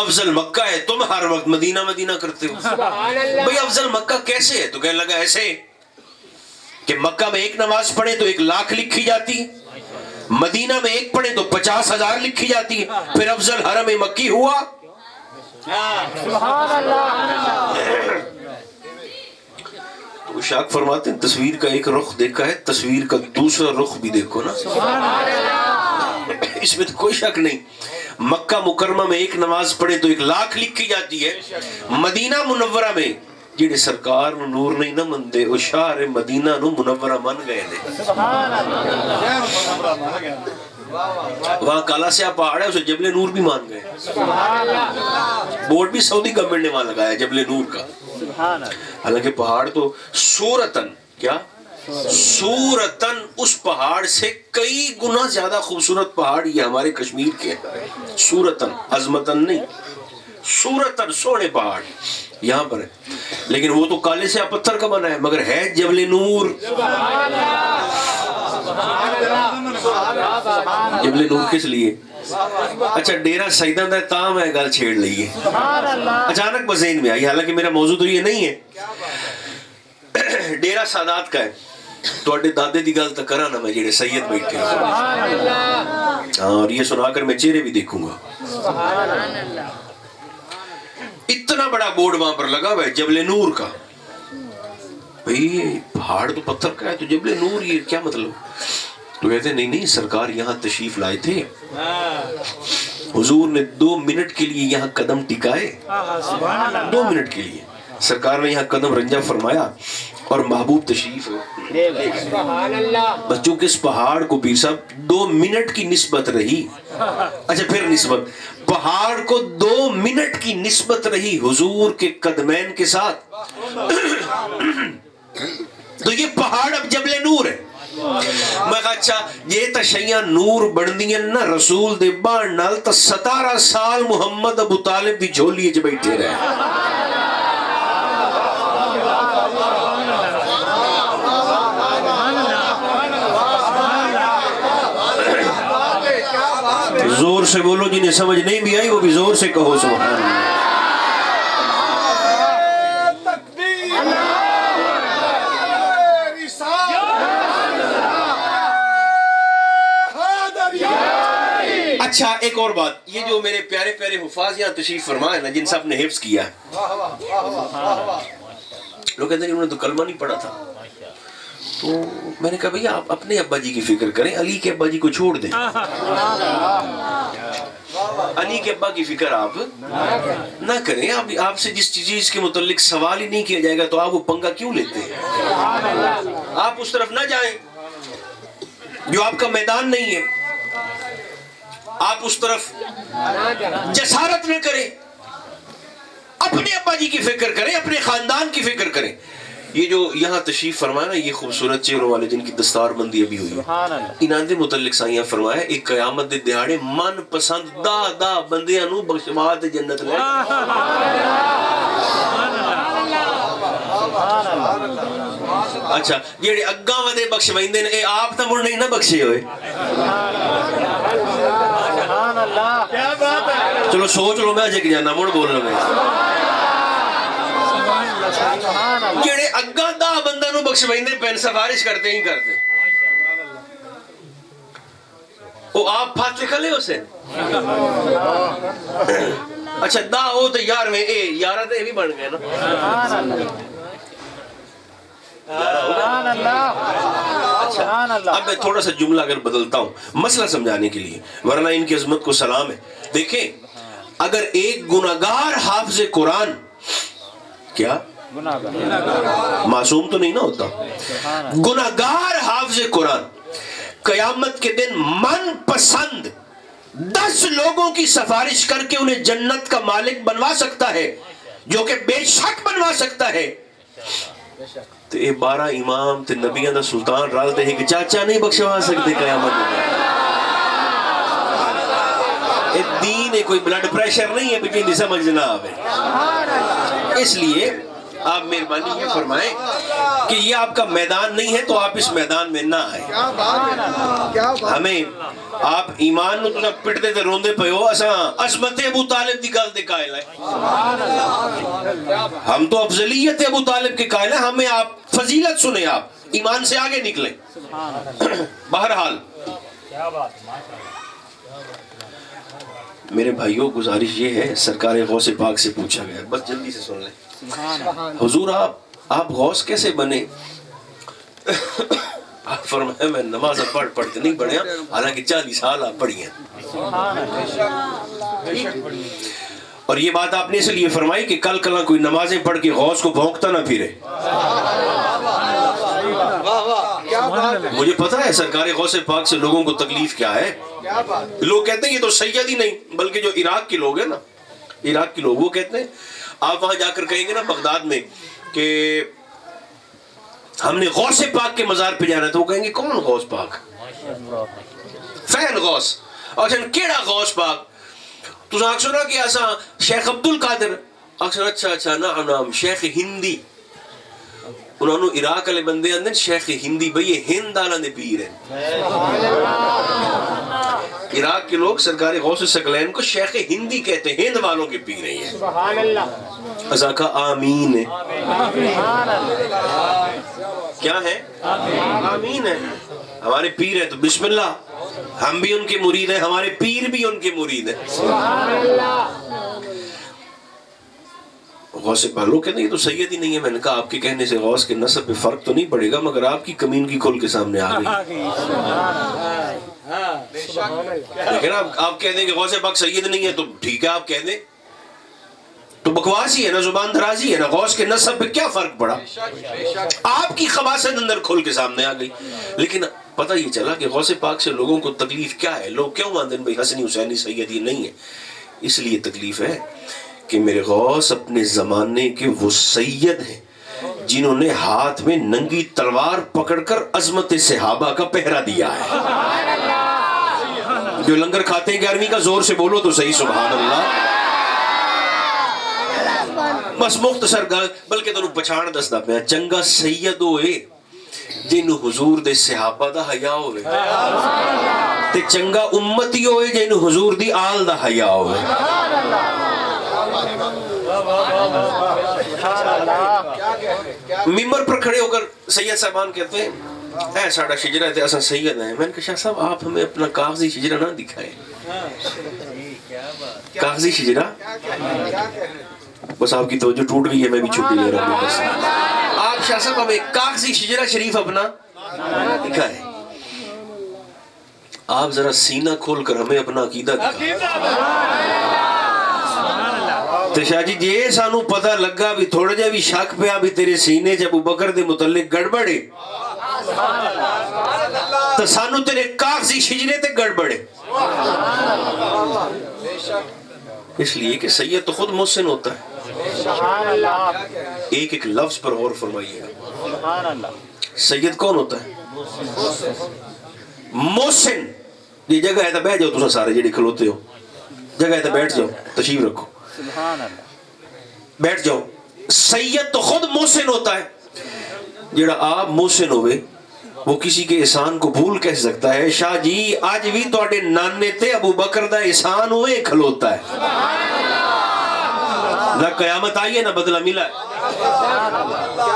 افضل مکہ ہے, تم ہر وقت مدینہ کرتے ہو. بھئی افضل مکہ کیسے ہے؟ تو کہنے لگا ایسے کہ مکہ میں ایک نماز پڑھے تو 1,00,000 لکھی جاتی, مدینہ میں ایک پڑھے تو 50,000 لکھی جاتی ہے, پھر افضل حرم مکی ہوا. تو شاک فرماتے ہیں تصویر کا ایک رخ دیکھا ہے, تصویر کا دوسرا رخ بھی دیکھو نا. اس میں تو کوئی شک نہیں, مکہ مکرمہ میں ایک نماز پڑھے تو 1,00,000 لکھی جاتی ہے, مدینہ منورہ میں جیڑے سرکار نو نور نہیں نہ مندے او شہر مدینہ نو منورہ من گئے نے. وہاں کالا سیاہ پہاڑ ہے, اسے جبل نور بھی مان گئے. بورڈ بھی سعودی گورنمنٹ نے وہاں لگایا جبل نور کا. حالانکہ پہاڑ تو صورتاً کیا صورتاً اس پہاڑ سے کئی گنا زیادہ خوبصورت پہاڑ یہ ہمارے کشمیر کے ہیں. صورتاً عظمتاً نہیں, صورتاً سونے پہاڑ یہاں پر ہے, لیکن وہ تو کالے سے پتھر کا بنا ہے مگر ہے جبل نور. جبل نور کس لیے؟ اچھا ڈیرہ سیدہ دا تام ہے گل چھیڑ لئیے, اچانک بذہن میں آئی, حالانکہ میرا موضوع تو یہ نہیں ہے. ڈیرہ سادات کا ہے, تو اڈے دادے دی گل تک کرا نا میں جیڑے سید بیٹھے ہیں, اور یہ سنا کر میں چہرے بھی دیکھوں گا. اتنا بڑا بورڈ وہاں پر لگا ہوا ہے جبل نور کا. بھئی پہاڑ تو پتھر کا ہے تو جبل نور یہ کیا مطلب؟ تو کہتے ہیں نہیں سرکار یہاں تشریف لائے تھے, حضور نے 2 منٹ کے لیے یہاں قدم ٹکائے, 2 منٹ کے لیے سرکار نے یہاں قدم رنجا فرمایا اور محبوب تشریف ہے. بس چونکہ اس پہاڑ کو پیر صاحب 2 منٹ کی نسبت رہی, اچھا پھر نسبت پہاڑ کو 2 منٹ کی نسبت رہی حضور کے قدمین کے ساتھ, تو یہ پہاڑ اب جبل نور ہے. میں کہا اچھا یہ تشیعہ نور بندیاں نا رسول دے بان نال تا 17 سال محمد ابو طالب دی جھولی وچ بیٹھے رہے. زور سے بولو, جنہیں سمجھ نہیں بھی آئی وہ بھی زور سے کہو سبحان اللہ. اچھا ایک اور بات, یہ جو میرے پیارے پیارے حفاظ یہاں تشریف فرمائے نا جن سب نے حفظ کیا ہے, لوگ کہتے ہیں انہوں نے تو کلمہ نہیں پڑھا تھا. تو میں نے کہا بھئی آپ اپنے ابا جی کی فکر کریں, علی کے ابا جی کو چھوڑ دیں. علی کے ابا کی فکر آپ نہ کریں. آپ سے جس چیز کے متعلق سوال ہی نہیں کیا جائے گا تو آپ وہ پنگا کیوں لیتے ہیں؟ آپ اس طرف نہ جائیں. جو آپ کا میدان نہیں ہے آپ اس طرف جسارت نہ کریں. اپنے ابا جی کی فکر کریں, اپنے خاندان کی فکر کریں. یہ جو یہاں تشریف فرمایا نا, یہ خوبصورت چہروں والے جن کی دستار بندی ابھی ہوئی ہے, انہاں دے متعلق سائیاں فرمایا ایک قیامت دے دہاڑے من پسند دا بندیاں نو بخشوا تے جنت لے. اچھا جیڑے اگاں ودے بخشوائندے نے اے آپ تا مڑ نہیں نہ بخشے ہوئے. چلو سوچ لو, میں اجے جانا مڑ بول لوں. جیڑے اگاں دا بندہ نو بخشوائندے پین سفارش کرتے ہی کرتے, وہ آپ پھات لکھا لے اسے. اچھا دا او تو یار میں اے یارہ تے بھی بن گئے نا. اب میں تھوڑا سا جملہ اگر بدلتا ہوں مسئلہ سمجھانے کے لیے, ورنہ ان کی عظمت کو سلام ہے. دیکھیں اگر ایک گناہگار حافظ قرآن, کیا معصوم تو نہیں نہ ہوتا, گناہگار حافظ قرآن قیامت کے دن من پسند 10 لوگوں کی سفارش کر کے انہیں جنت کا مالک بنوا سکتا ہے, جو کہ بے شک بنوا سکتا ہے, تو اے 12 امام تے نبیان دا سلطان رالتے ہیں کہ چاچا نہیں بخشوا سکتے قیامت میں. اے دین ہے, کوئی بلڈ پریشر نہیں ہے بچین دی سمجھ نہ آوے. اس لیے آپ مہربانی یہ فرمائیں کہ یہ آپ کا میدان نہیں ہے تو آپ اس میدان میں نہ آئیں. ہمیں آپ ایمان نو تو پٹتے تے روندے پے ہو, اساں عظمت ابو طالب دی گل دے قائل ہیں, ہم تو افضلیت ابو طالب کے قائل ہیں. ہمیں آپ فضیلت سنیں, آپ ایمان سے آگے نکلیں. بہرحال میرے بھائیوں گزارش یہ ہے, سرکار غوث پاک سے پوچھا گیا, بس جلدی سے سن لیں, حضور آپ غوث کیسے بنے؟ آپ فرمایا میں نماز پڑھتے نہیں پڑھیا, حالانکہ 40 سال آپ پڑھی ہیں. اور یہ بات آپ نے اس لیے فرمائی کہ کل کل کوئی نمازیں پڑھ کے غوث کو بھونکتا نہ پھرے. مجھے پتا ہے سرکار غوث پاک سے لوگوں کو تکلیف کیا ہے. لوگ کہتے ہیں یہ تو سید ہی نہیں بلکہ جو عراق کے لوگ ہیں نا, عراق کے لوگ, وہ کہتے ہیں آپ وہاں جا کر کہیں گے نا بغداد میں کہ ہم نے غوث پاک کے مزار پہ جانا ہے, تو وہ کہیں گے کون غوث پاک؟ فین غوث. اچھا کیڑا غوث پاک؟ تو اکثر کہ ایسا شیخ عبد القادر, اکثر اچھا نام شیخ ہندی. انہوں نے عراق والے بندے اندر شیخ ہندی, بھئی یہ ہند آلہ دے پیر ہیں. عراق کے لوگ سرکار غوث ثقلین کو شیخ ہندی کہتے ہیں, ہند والوں کے پیر ہیں. سبحان اللہ. ازا کا آمین ہے, کیا ہے؟ آمین ہے. ہمارے پیر ہیں تو بسم اللہ, ہم بھی ان کے مرید ہیں, ہمارے پیر بھی ان کے مرید ہیں. سبحان اللہ. غوث پاک لوگ کہتے ہیں یہ تو سید ہی نہیں ہے. میں نے کہا آپ کے کہنے سے غوث کے نسب پہ فرق تو نہیں پڑے گا, مگر آپ کی کمین کی کھول کے سامنے آ گئی. لیکن آپ کہہ دیں کہ غوث پاک سید نہیں ہے تو ٹھیک ہے, آپ کہہ دیں تو بکواس ہی ہے نا, زبان درازی ہے نا. غوث کے نسب پہ کیا فرق پڑا؟ آپ کی خباثت اندر کھول کے سامنے آ گئی. لیکن پتہ یہ چلا کہ غوث پاک سے لوگوں کو تکلیف کیا ہے. لوگ کیوں مانتے ہیں بھائی حسنی حسینی سیدی نہیں ہے؟ اس لیے تکلیف ہے کہ میرے غوث اپنے زمانے کے وہ سید ہیں جنہوں نے ہاتھ میں ننگی تلوار پکڑ کر عظمت صحابہ کا پہرا دیا ہے. جو لنگر کھاتے ہیں 11ویں کا, زور سے بولو تو صحیح سبحان اللہ. بس مختصر گل, بلکہ تنوں پچھان دسدا پیا, چنگا سید ہوئے جنوں حضور دے صحابہ دا حیا ہوئے, تے چنگا امتی ہوئے جنوں حضور دی آل دا حیا ہوئے. ممبر پر کھڑے ہو کر سید صاحبان کہتے ہیں اے ساڑا شجرہ تے اساں سید ہیں. میں نے کہا شاہ صاحب آپ ہمیں اپنا کاغذی شجرہ نہ دکھائیں. کاغذی شجرہ, بس آپ کی توجہ ٹوٹ گئی ہے, میں بھی چھٹی لے رہا ہوں. بس آپ شاہ صاحب ہمیں کاغذی شجرہ شریف اپنا دکھائیں. آپ ذرا سینہ کھول کر ہمیں اپنا عقیدہ دکھائیں. تو شاہ جی یہ سانو پتہ لگا بھی تھوڑا جا بھی شک پیا بھی تیرے سینے جب ابو بکر دے متعلق گڑبڑے, تو سانو تیرے کاغذی شجرے تے گڑبڑے. اس لیے کہ سید تو خود محسن ہوتا ہے. ایک ایک لفظ پر غور فرمائیے گا. سید کون ہوتا ہے؟ محسن. یہ جگہ ہے تو بیٹھ جاؤ تسا سارے جڑے کھلوتے ہو, جگہ ہے تو بیٹھ جاؤ, تشریف رکھو, بیٹھ جاؤ. سید تو خود محسن ہوتا ہے. جڑا آپ محسن ہوئے وہ کسی کے احسان کو بھول کہہ سکتا ہے شاہ جی آج بھی توڑے نانے تے ابو بکر دا احسان ہوئے کھلوتا ہے. نہ قیامت آئی ہے نہ بدلہ ملا ہے.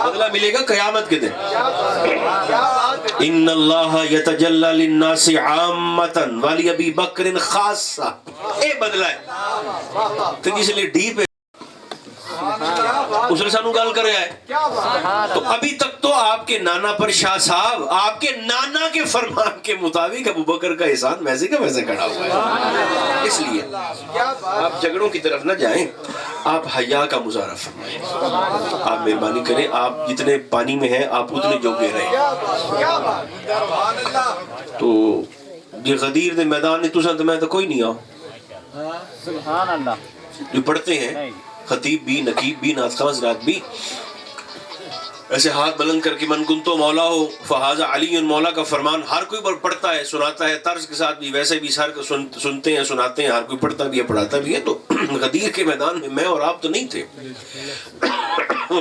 بدلہ ملے گا قیامت کے دن. ان اللہ یتجلی للناس عامتا ولی ابی بکر خاصہ. اے بدلہ ہے تو جس لئے ڈیپ ہے اس نے سانو گال کر رہا ہے. تو ابھی تک تو آپ کے نانا پر شاہ صاحب آپ کے نانا کے فرمان کے مطابق ابو بکر کا احسان ویسے کا ویسے کھڑا ہوا ہے. اس لیے آپ جھگڑوں کی طرف نہ جائیں, آپ حیا کا مظاہرہ فرمائیں. آپ مہربانی کریں, آپ جتنے پانی میں ہیں آپ اتنے جوگے رہیں. تو یہ غدیر دے میدان نے تساں تو میں تو کوئی نہیں آؤ. سبحان اللہ. جو پڑھتے ہیں خطیب بھی, نقیب بھی, ناطقہ حضرات بھی, ایسے ہاتھ بلند کر کے من کنتو مولا ہو فہذا علی مولا کا فرمان ہر کوئی پڑھتا ہے, سناتا ہے, طرز کے ساتھ بھی ویسے بھی سر سنتے ہیں, سناتے ہیں, ہر کوئی پڑھتا بھی ہے, پڑھاتا بھی ہے. تو غدیر کے میدان میں اور آپ تو نہیں تھے.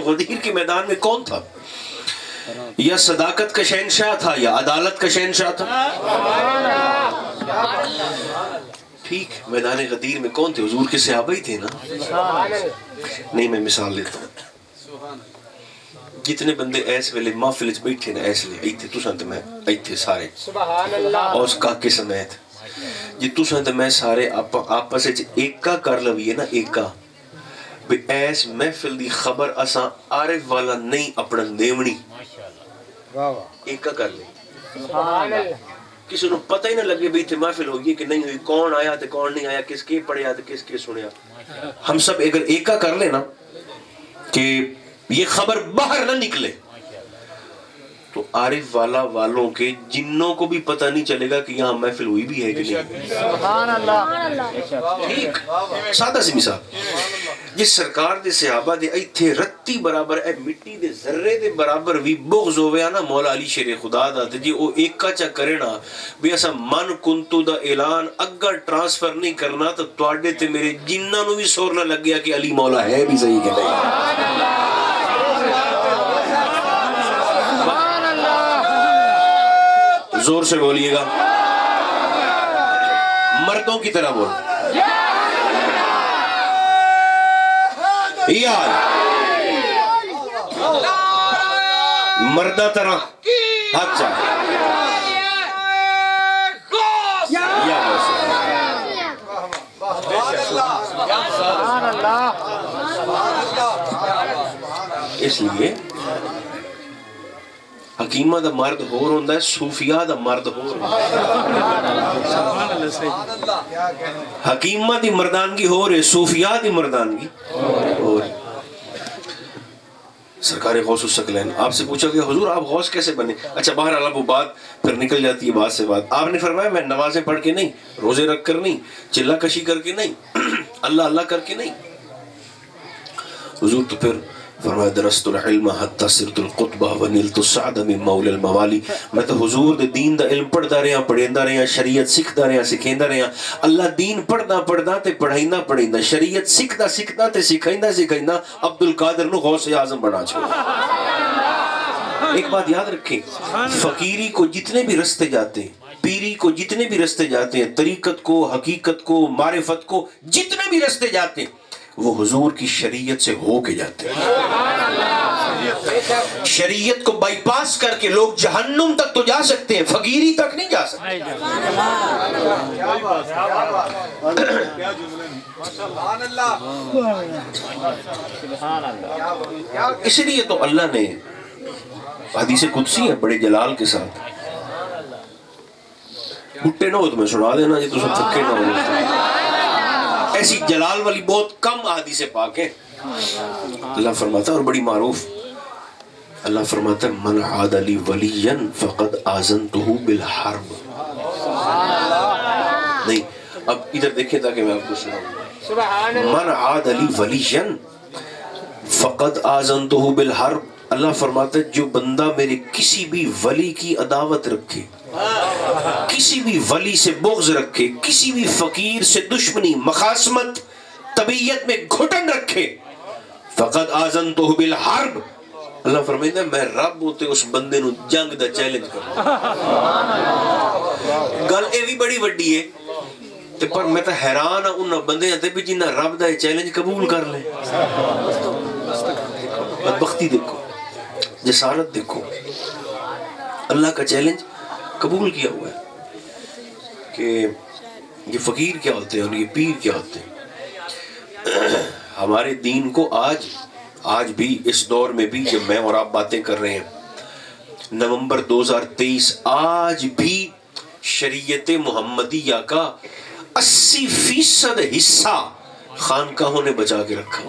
غدیر کے میدان میں کون تھا؟ یا صداقت کا شہنشاہ تھا یا عدالت کا شہنشاہ تھا؟ ٹھیک, میدان غدیر میں کون تھے؟ حضور کے صحابہ ہی تھے نا. نہیں میں مثال لیتا ہوں. جتنے بندے ایس ویلے محفل وچ بیٹھے نا, ایس لے ایتھے تساں تے میں ایتھے سارے اور اس کاکے سمیت جی تساں تے میں سارے آپس وچ ایکا کر لویے نا, ایکا بھی ایس محفل دی خبر اساں عارف والا نہیں اپنا دیونی, ایکا کر لیں. کسی نے پتہ ہی نہ لگے بھی تھے محفل ہوگی کہ نہیں ہوئی, کون آیا تھے کون نہیں آیا, کس کے پڑھیا تھے کس کے سنیا. ہم سب اگر ایکا کر لیں نا کہ یہ خبر باہر نہ نکلے تو عارف والا والوں کے جنوں کو بھی پتہ نہیں چلے گا کہ یہاں محفل ہوئی بھی ہے کہ نہیں. سبحان اللہ. ٹھیک, سادہ سی مثال. جس سرکار دے صحابہ دے ایتھے رتی برابر اے مٹی دے ذرے دے برابر بھی بغض ہویا نا مولا علی شیر خدا دا, تے جی او ایکا چا کرے نا بھی ایسا من کنتو دا اعلان اگر ٹرانسفر نہیں کرنا تو تواڈے تے میرے جنہ نو بھی سور نہ لگ گیا کہ علی مولا ہے بھی صحیح کہ نہیں. زور سے بولیے گا, مردوں کی طرح بول. یار مردہ طرح ہاتھ چاہے اس لیے حکیمہ دا مرد ہور ہوندہ ہے, صوفیاء دا مرد ہور ہوندہ ہے. حکیمہ دی مردانگی ہو رہے, صوفیاء دی مردانگی ہو رہے. سرکار غوث الثقلین آپ سے پوچھا گیا حضور آپ غوث کیسے بنے؟ اچھا بہرحال وہ بات پھر نکل جاتی ہے بات سے بات. آپ نے فرمایا میں نمازیں پڑھ کے نہیں, روزے رکھ کر نہیں, چلہ کشی کر کے نہیں, اللہ اللہ کر کے نہیں. حضور تو پھر فرمایا درست العلم حتی صرت القطبہ ونلت السعد من مولا الموالی. میں تو حضور دے دین دا علم پڑھتا رہا, پڑھیندہ رہا, شریعت سکھتا رہا, سکھیندہ رہا. اللہ دین پڑھتا پڑھتا تے پڑھائندہ پڑھائندہ, شریعت سکھتا سکھتا تے سکھائندہ سکھائندہ عبدالقادر نو غوث اعظم بنا چھوڑا. ایک بات یاد رکھیں, فقیری کو جتنے بھی رستے جاتے ہیں, پیری کو جتنے بھی رستے جاتے ہیں, طریقت کو, حقیقت کو, معرفت کو جتنے بھی رستے جاتے ہیں, وہ حضور کی شریعت سے ہو کے جاتے ہیں. شریعت کو بائی پاس کر کے لوگ جہنم تک تو جا سکتے ہیں, فقیری تک نہیں جا سکتے. اس لیے تو اللہ نے حدیث قدسی ہے بڑے جلال کے ساتھ, بھٹے نہ ہو تو میں سنا دینا جی تو سب تھکے نہ ہو. ایسی جلال والی بہت کم حدیث پاک ہیں. اللہ فرماتا اور بڑی معروف اللہ فرماتا ہے من عاد لی ولیا فقد آذنتہ بالحرب. نہیں اب ادھر دیکھیں تاکہ میں آپ کو سناؤں. من عاد لی ولیا فقد آذنتہ بالحرب. اللہ فرماتا ہے جو بندہ میرے کسی بھی ولی کی عداوت رکھے, کسی بھی ولی سے بغض رکھے, کسی بھی فقیر سے دشمنی, مخاصمت, طبیعت میں گھٹن رکھے, فقد آذنتہ بالحرب, اللہ فرمائے میں رب ہوتے اس بندے نو جنگ دا چیلنج کروں. گل اے بھی بڑی وڈی ہے تے پر میں تو حیران ہاں انہاں بندیاں تے بھی جنہاں رب دا چیلنج قبول کر لے. بدبختی دیکھو, جسارت دیکھو, اللہ کا چیلنج قبول کیا ہوا ہے کہ یہ فقیر کیا ہوتے ہیں اور یہ پیر کیا ہوتے ہیں. ہمارے دین کو آج بھی اس دور میں بھی جب میں اور آپ باتیں کر رہے ہیں نومبر 2023, آج بھی شریعت محمدیہ کا 80% حصہ خانقاہوں نے بچا کے رکھا.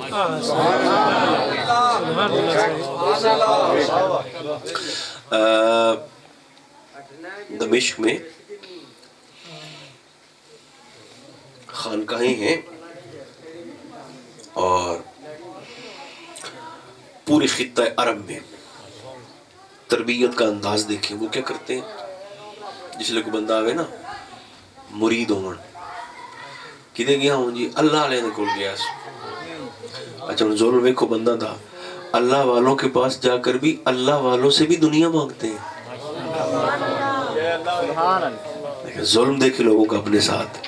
دمشق میں خانقاہیں ہیں اور پورے خطہ عرب میں تربیت کا انداز دیکھیں وہ کیا کرتے ہیں. جس لئے کو بندہ آوے نا مرید ہون کدے گیا ہوں جی اللہ علیہ نے کھول گیا. اچھا ان ظلم ویکھو بندہ تھا اللہ والوں کے پاس جا کر بھی اللہ والوں سے بھی دنیا مانگتے ہیں. لیکن ظلم دیکھے لوگوں کا اپنے ساتھ,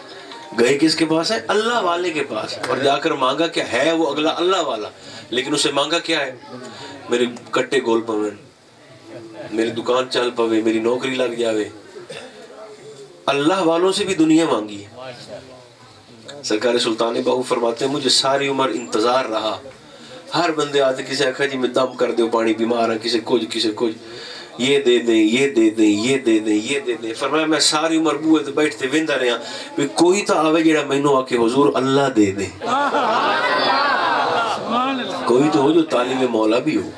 گئے کس کے پاس ہے؟ اللہ والے کے پاس, اور جا کر مانگا کیا ہے وہ اگلا اللہ والا, لیکن اسے مانگا کیا ہے؟ میرے کٹے گول پویں, میری دکان چل پوے, میری نوکری لگ جاوے. اللہ والوں سے بھی دنیا مانگی ہے. سرکار سلطان باہو فرماتے ہیں مجھے ساری عمر انتظار رہا, ہر بندے آتے کسی آخر جی میں دم کر دیو پانی بیمار ہیں, کسی کچھ یہ دے دیں یہ دے دیں یہ دے دیں یہ دے دیں. فرمایا میں ساری عمر بوئے تو بیٹھتے ویندا رہا بھی کوئی تو آوے جڑا مینوں آ کے حضور اللہ دے دے, کوئی تو ہو جو تعلیم مولا بھی ہو.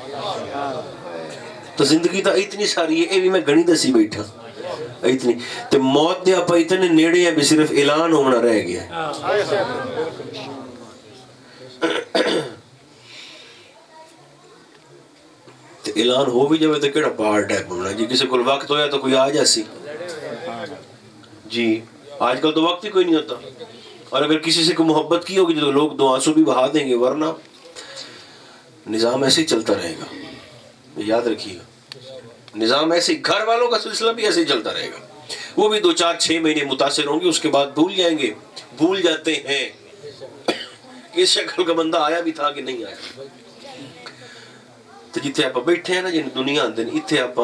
تو زندگی تو اتنی ساری ہے, اے بھی میں گھنی دسی بیٹھا اتنی تے موت دے آپ اتنے نیڑے ہیں بھی صرف اعلان ہونا رہ گیا. اعلان ہو بھی جائے تو کیڑا پہاڑ ٹائپ ہونا جی, کسی کو وقت ہویا تو کوئی آ جاسی جی. آج کل تو وقت ہی کوئی نہیں ہوتا, اور اگر کسی سے کوئی محبت کی ہوگی تو لوگ 2 آنسو بھی بہا دیں گے, ورنہ نظام ایسے ہی چلتا رہے گا. یاد رکھیے گا نظام ایسے, گھر والوں کا سلسلہ بھی ایسے ہی چلتا رہے گا. وہ بھی 2-4-6 مہینے متاثر ہوں گے, اس کے بعد بھول جائیں گے, بھول جاتے ہیں کہ اس شکل کا بندہ آیا بھی تھا کہ نہیں آیا. تو جتنے آپ بیٹھے ہیں نا جن دنیا اندر اتنے آپ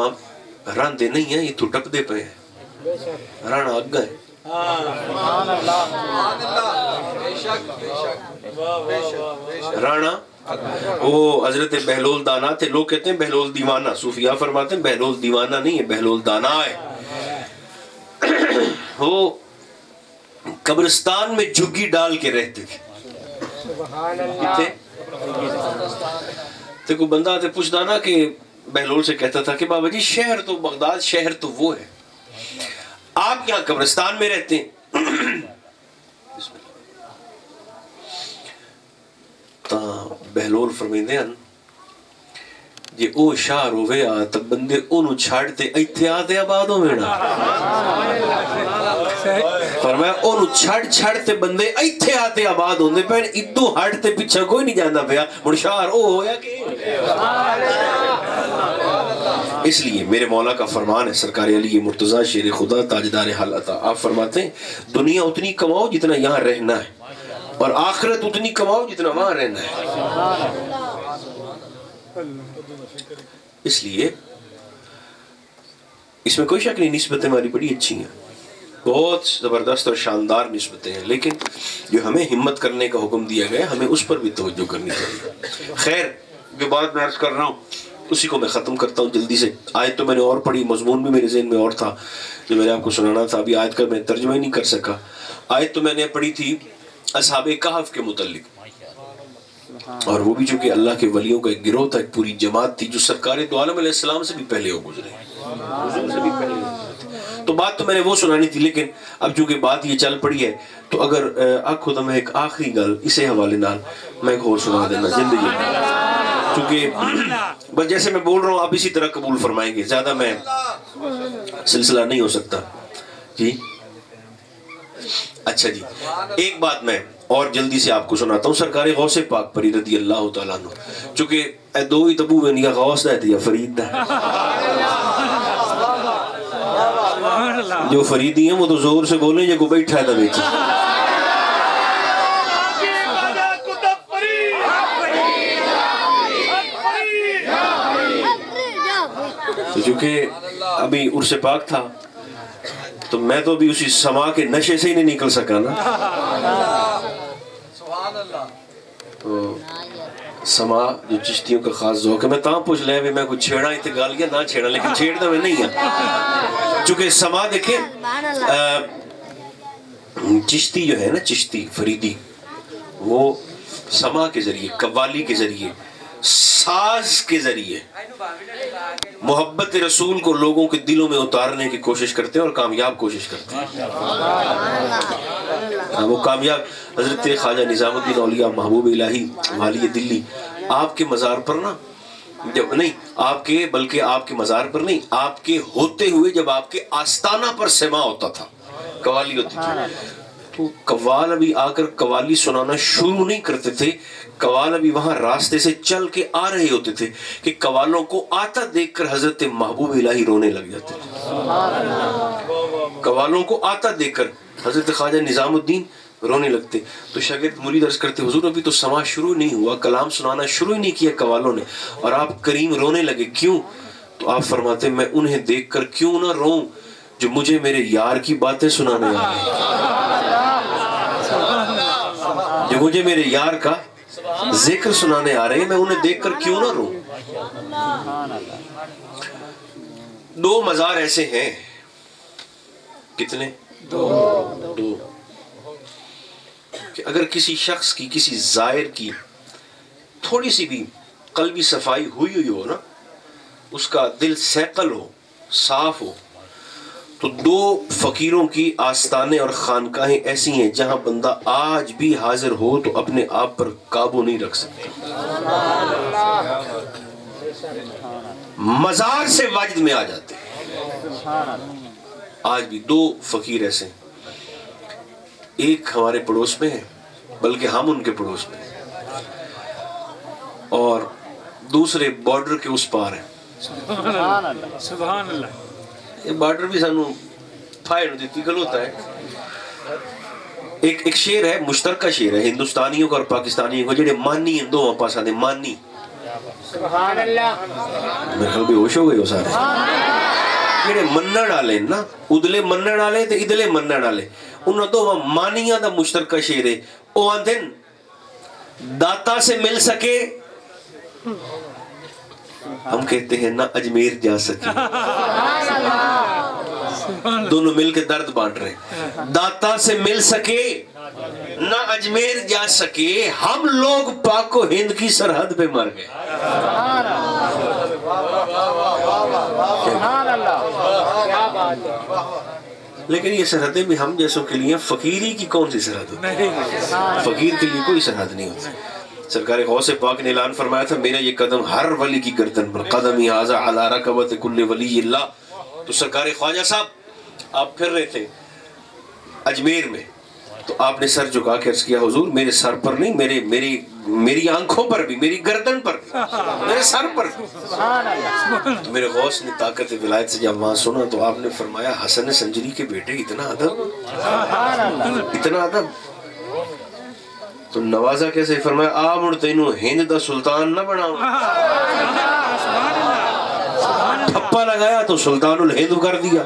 راندے نہیں ہیں, یہ تو ٹپ دے پے ہیں, رانا اگا ہے. رانا وہ حضرت بہلول دانا تھے, لوگ کہتے ہیں بہلول دیوانہ, صوفیاء فرماتے ہیں بہلول دیوانہ نہیں ہے, بہلول دانا ہے. وہ قبرستان میں جھگی ڈال کے رہتے تھے. تو کوئی بندہ آتے پوچھتا نا کہ بہلول سے کہتا تھا کہ بابا جی شہر تو بغداد شہر تو وہ ہے, آپ یہاں قبرستان میں رہتے ہیں. تا بہلول فرمیندے ہیں جی او شاہ روے آتا بندے انہوں چھاڑتے ایتھے آتے آبادوں میں نا. فرمایا انہوں چھاڑتے بندے ایتھے آتے آباد ہوندے پہن ادو ہٹتے پیچھا کوئی نہیں جاندہ پیا, مڑ شاہ او ہویا کہ. اس لیے میرے مولا کا فرمان ہے سرکار علی مرتضی شیر خدا تاجدار حالت, آپ فرماتے ہیں دنیا اتنی کماؤ جتنا یہاں رہنا ہے, اور آخرت اتنی کماؤ جتنا وہاں رہنا ہے. اس لیے اس میں کوئی شک نہیں, نسبتیں ہماری بڑی اچھی ہیں, بہت زبردست اور شاندار نسبتیں ہیں, لیکن جو ہمیں ہمت کرنے کا حکم دیا گیا ہمیں اس پر بھی توجہ کرنی چاہیے. خیر جو بات میں عرض کر رہا ہوں اسی کو میں ختم کرتا ہوں جلدی سے. آیت تو میں نے اور پڑھی, مضمون بھی میرے ذہن میں اور تھا جو میں نے آپ کو سنانا تھا, ابھی آیت کا میں ترجمہ ہی نہیں کر سکا. آیت تو میں نے پڑھی تھی اصحاب کہف کے متعلق, اور وہ بھی چونکہ اللہ کے ولیوں کا ایک گروہ تھا, ایک پوری جماعت تھی جو سرکار دو عالم علیہ السلام سے بھی پہلے ہو گزرے, حضور سے بھی پہلے ہو گزرے. تو بات تو میں نے وہ سنانی تھی, لیکن اب چونکہ بات یہ چل پڑی ہے تو اگر خدا میں ایک آخری گل اسے حوالے نال میں ایک اور سنا دینا زندگی میں, کیونکہ بس جیسے میں بول رہا ہوں آپ اسی طرح قبول فرمائیں گے, زیادہ میں سلسلہ نہیں ہو سکتا جی. اچھا جی, ایک بات میں اور جلدی سے آپ کو سناتا ہوں. سرکار غوث پاک پری رضی اللہ تعالیٰ عنہ, چونکہ دو ہی تبو ہیں, یا غوث دا ہے یا فرید دا ہے. جو فریدی ہیں وہ تو زور سے بولیں جو کو بیٹھا ہے دا بیچ. تو چونکہ ابھی عرس پاک تھا تو میں تو ابھی اسی سما کے نشے سے ہی نہیں نکل سکا نا. تو سما جو چشتیوں کا خاص ذوق ہے, میں تاں پوچھ لیا بھی میں کوئی چھیڑا ہی تھے گال گیا نہ چھیڑا, لیکن چھیڑنا میں نہیں ہے. چونکہ سما دیکھیں چشتی جو ہے نا, چشتی فریدی, وہ سما کے ذریعے, قوالی کے ذریعے, ساز کے ذریعے محبت رسول کو لوگوں کے دلوں میں اتارنے کی کوشش کرتے ہیں اور کامیاب کوشش کرتے ہیں. وہ کامیاب. حضرت خواجہ نظام الدین اولیاء محبوب الہی والی دلی, آپ کے مزار پر نا, جب نہیں آپ کے, بلکہ آپ کے مزار پر نہیں, آپ کے ہوتے ہوئے جب آپ کے آستانہ پر سما ہوتا تھا, قوالی ہوتی تھی, تو قوال ابھی آ کر قوالی سنانا شروع نہیں کرتے تھے. قوال ابھی وہاں راستے سے چل کے آ رہے ہوتے تھے کہ قوالوں کو آتا دیکھ کر حضرت محبوب الہی رونے لگ جاتے تھے. قوالوں کو آتا دیکھ کر حضرت خواجہ نظام الدین رونے لگتے. تو شاگرد مرید عرض کرتے, حضور ابھی تو سما شروع نہیں ہوا, کلام سنانا شروع ہی نہیں کیا قوالوں نے, اور آپ کریم رونے لگے, کیوں؟ تو آپ فرماتے میں انہیں دیکھ کر کیوں نہ روؤں جو مجھے میرے یار کی باتیں سنانے آ رہے ہیں, جو مجھے میرے یار کا ذکر سنانے آ رہے ہیں, میں انہیں دیکھ کر کیوں نہ روؤں. دو مزار ایسے ہیں, کتنے؟ دو, کہ اگر کسی شخص کی, کسی زائر کی تھوڑی سی بھی قلبی صفائی ہوئی ہو نا, اس کا دل سیقل ہو, صاف ہو, تو دو فقیروں کی آستانے اور خانقاہیں ایسی ہیں جہاں بندہ آج بھی حاضر ہو تو اپنے آپ پر قابو نہیں رکھ سکتا, مزار سے واجد میں آ جاتے ہیں. آج بھی دو فقیر ایسے ہیں, ایک ہمارے پڑوس میں ہے, بلکہ ہم ان کے پڑوس میں ہیں, اور دوسرے بارڈر کے اس پار ہیں. سبحان اللہ. یہ بارڈر بھی سانو فائر دیتی گل ہوتا ہے. ایک شعر ہے, مشترکہ شعر ہے ہندوستانیوں کا اور پاکستانیوں کا, جڑے مانی ہیں دو پاسا دے, مانی. سبحان اللہ. میرے خیال بے ہوش ہو گئے ہو سارے. جڑے منن والے نا, ادلے منن والے تے ادلے منن والے, انہاں دو مانیاں دا مشترکہ شعر ہے. او آندے داتا سے مل سکے, ہم کہتے ہیں نہ اجمیر جا سکے. دونوں مل کے درد بانٹ رہے ہیں. داتا سے مل سکے نہ اجمیر جا سکے, ہم لوگ پاک و ہند کی سرحد پہ مر گئے. لیکن یہ سرحدیں بھی ہم جیسوں کے لیے, فقیری کی کون سی سرحد ہوتی ہے؟ فقیر کے لیے کوئی سرحد نہیں ہوتی. سرکار غوث پاک نے اعلان فرمایا تھا, میرا یہ قدم ہر ولی کی گردن پر, قدمی ھذا علی رکبۃ کل ولی اللہ. تو سرکار خواجہ صاحب آپ پھر رہے تھے اجمیر میں, تو آپ نے سر جھکا کے عرض کیا, حضور میرے سر پر نہیں, میری آنکھوں پر بھی, میری گردن پر بھی, میرے سر پر بھی. تو میرے غوث نے طاقت ولایت سے جب وہاں سنا تو آپ نے فرمایا, حسن سنجری کے بیٹے, اتنا ادب, اتنا ادب. تو نوازا کیسے فرمایا, آ مڑ تینوں ہند دا سلطان نہ بناؤں. تھپا لگایا تو سلطان الہند کر دیا.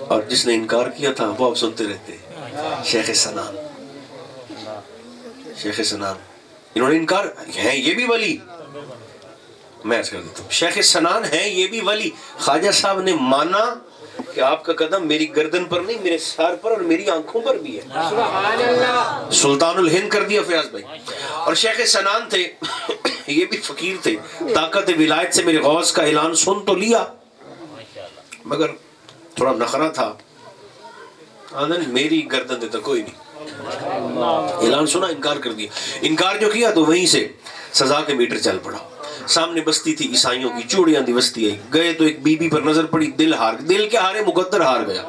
اور جس نے انکار کیا تھا وہ آپ سنتے رہتے, شیخ سنان. شیخ سنان انہوں نے انکار, ہیں یہ بھی ولی, میں عرض کر دیتا ہوں, شیخ سنان ہیں یہ بھی ولی. خواجہ صاحب نے مانا کہ آپ کا قدم میری گردن پر نہیں، میرے سر پر اور میری آنکھوں پر بھی ہے. سبحان اللہ. سلطان الہند کر دیا فیاض بھائی. اور شیخ سنان تھے یہ بھی فقیر تھے، طاقت ولایت سے میرے غوث کا اعلان سن تو لیا مگر تھوڑا نخرہ تھا، میری گردن دیتا کوئی نہیں. اعلان سنا، انکار کر دیا. انکار جو کیا تو وہیں سے سزا کے میٹر چل پڑا. سامنے بستی تھی عیسائیوں کی، چوڑیاں دی بستی آئی. گئے تو ایک بی بی پر نظر پڑی، دل کے ہارے مقدر ہار گیا.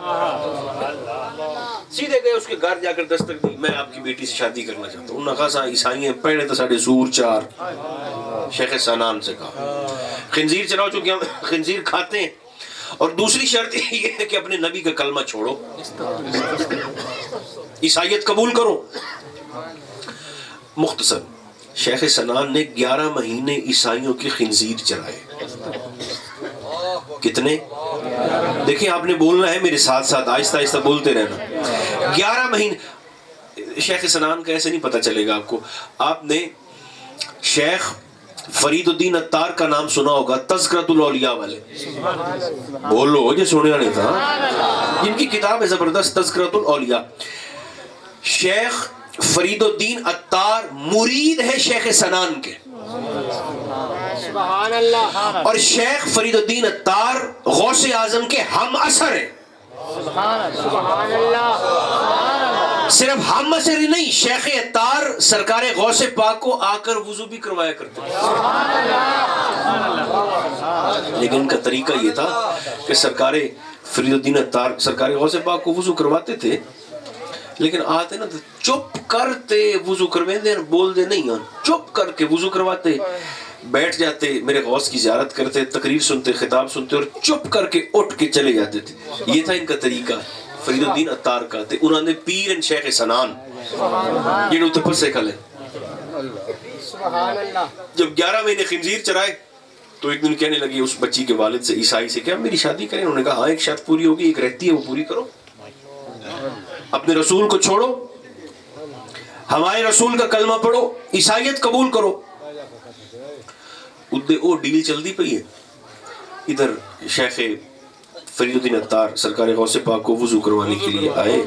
سیدھے گئے اس کے گھر جا کر دستک دی، میں آپ کی بیٹی سے شادی کرنا چاہتا ہوں. انہوں نے کہا عیسائی ہیں، پہلے تو ساڑھے سور چار. شیخ سنان سے کہا خنزیر چلاؤ، چونکہ ہم خنزیر کھاتے ہیں، اور دوسری شرط یہ ہے کہ اپنے نبی کا کلمہ چھوڑو، عیسائیت قبول کرو. مختصر شیخ سنان نے 11 مہینے عیسائیوں کی خنزیر چرائے. کتنے؟ دیکھیں آپ نے بولنا ہے میرے ساتھ ساتھ، آہستہ آہستہ بولتے رہنا. 11 مہینے. شیخ سنان کا ایسے نہیں پتہ چلے گا آپ کو. آپ نے شیخ فرید الدین عطار کا نام سنا ہوگا، تذکرۃ الاولیاء والے. بولو جو سنیا نہیں تھا، جن کی کتاب ہے زبردست تذکرۃ الاولیاء. شیخ فرید الدین عطار مرید ہے شیخ سنان کے، سبحان اللہ. اور شیخ فرید الدین عطار غوث اعظم کے ہم اثر ہیں. سبحان اللہ. صرف ہم اثر ہی نہیں، شیخ عطار سرکار غوث پاک کو آ کر وضو بھی کروایا کرتے ہیں. لیکن ان کا طریقہ یہ تھا کہ سرکار فرید الدین عطار سرکار غوث پاک کو وضو کرواتے تھے، لیکن آتے نا تو چپ کرتے وضو کروے دے، بول دے نہیں، چپ کر کے وضو کرواتے، بیٹھ جاتے، میرے غوث کی زیارت کرتے، تقریر سنتے، خطاب سنتے، اور چپ کر کے اٹھ کے چلے جاتے تھے. یہ تھا ان کا طریقہ فرید الدین عطار کا. انہوں نے پیر ان شیخ سنان جنہوں تپس سے کھلے. سبحان اللہ. جب 11 مہینے خنزیر چرائے تو ایک دن کہنے لگی اس بچی کے والد سے، عیسائی سے، کیا میری شادی کریں؟ انہوں نے کہا ہاں، ایک شرط پوری ہوگی، ایک رہتی ہے وہ پوری کرو، اپنے رسول کو چھوڑو، ہمارے رسول کا کلمہ پڑھو، عیسائیت قبول کرو. وہ ڈیل چلتی پئی ہے. ادھر شیخ فرید الدین عطار سرکار غوث پاک کو وضو کروانے کے لیے آئے.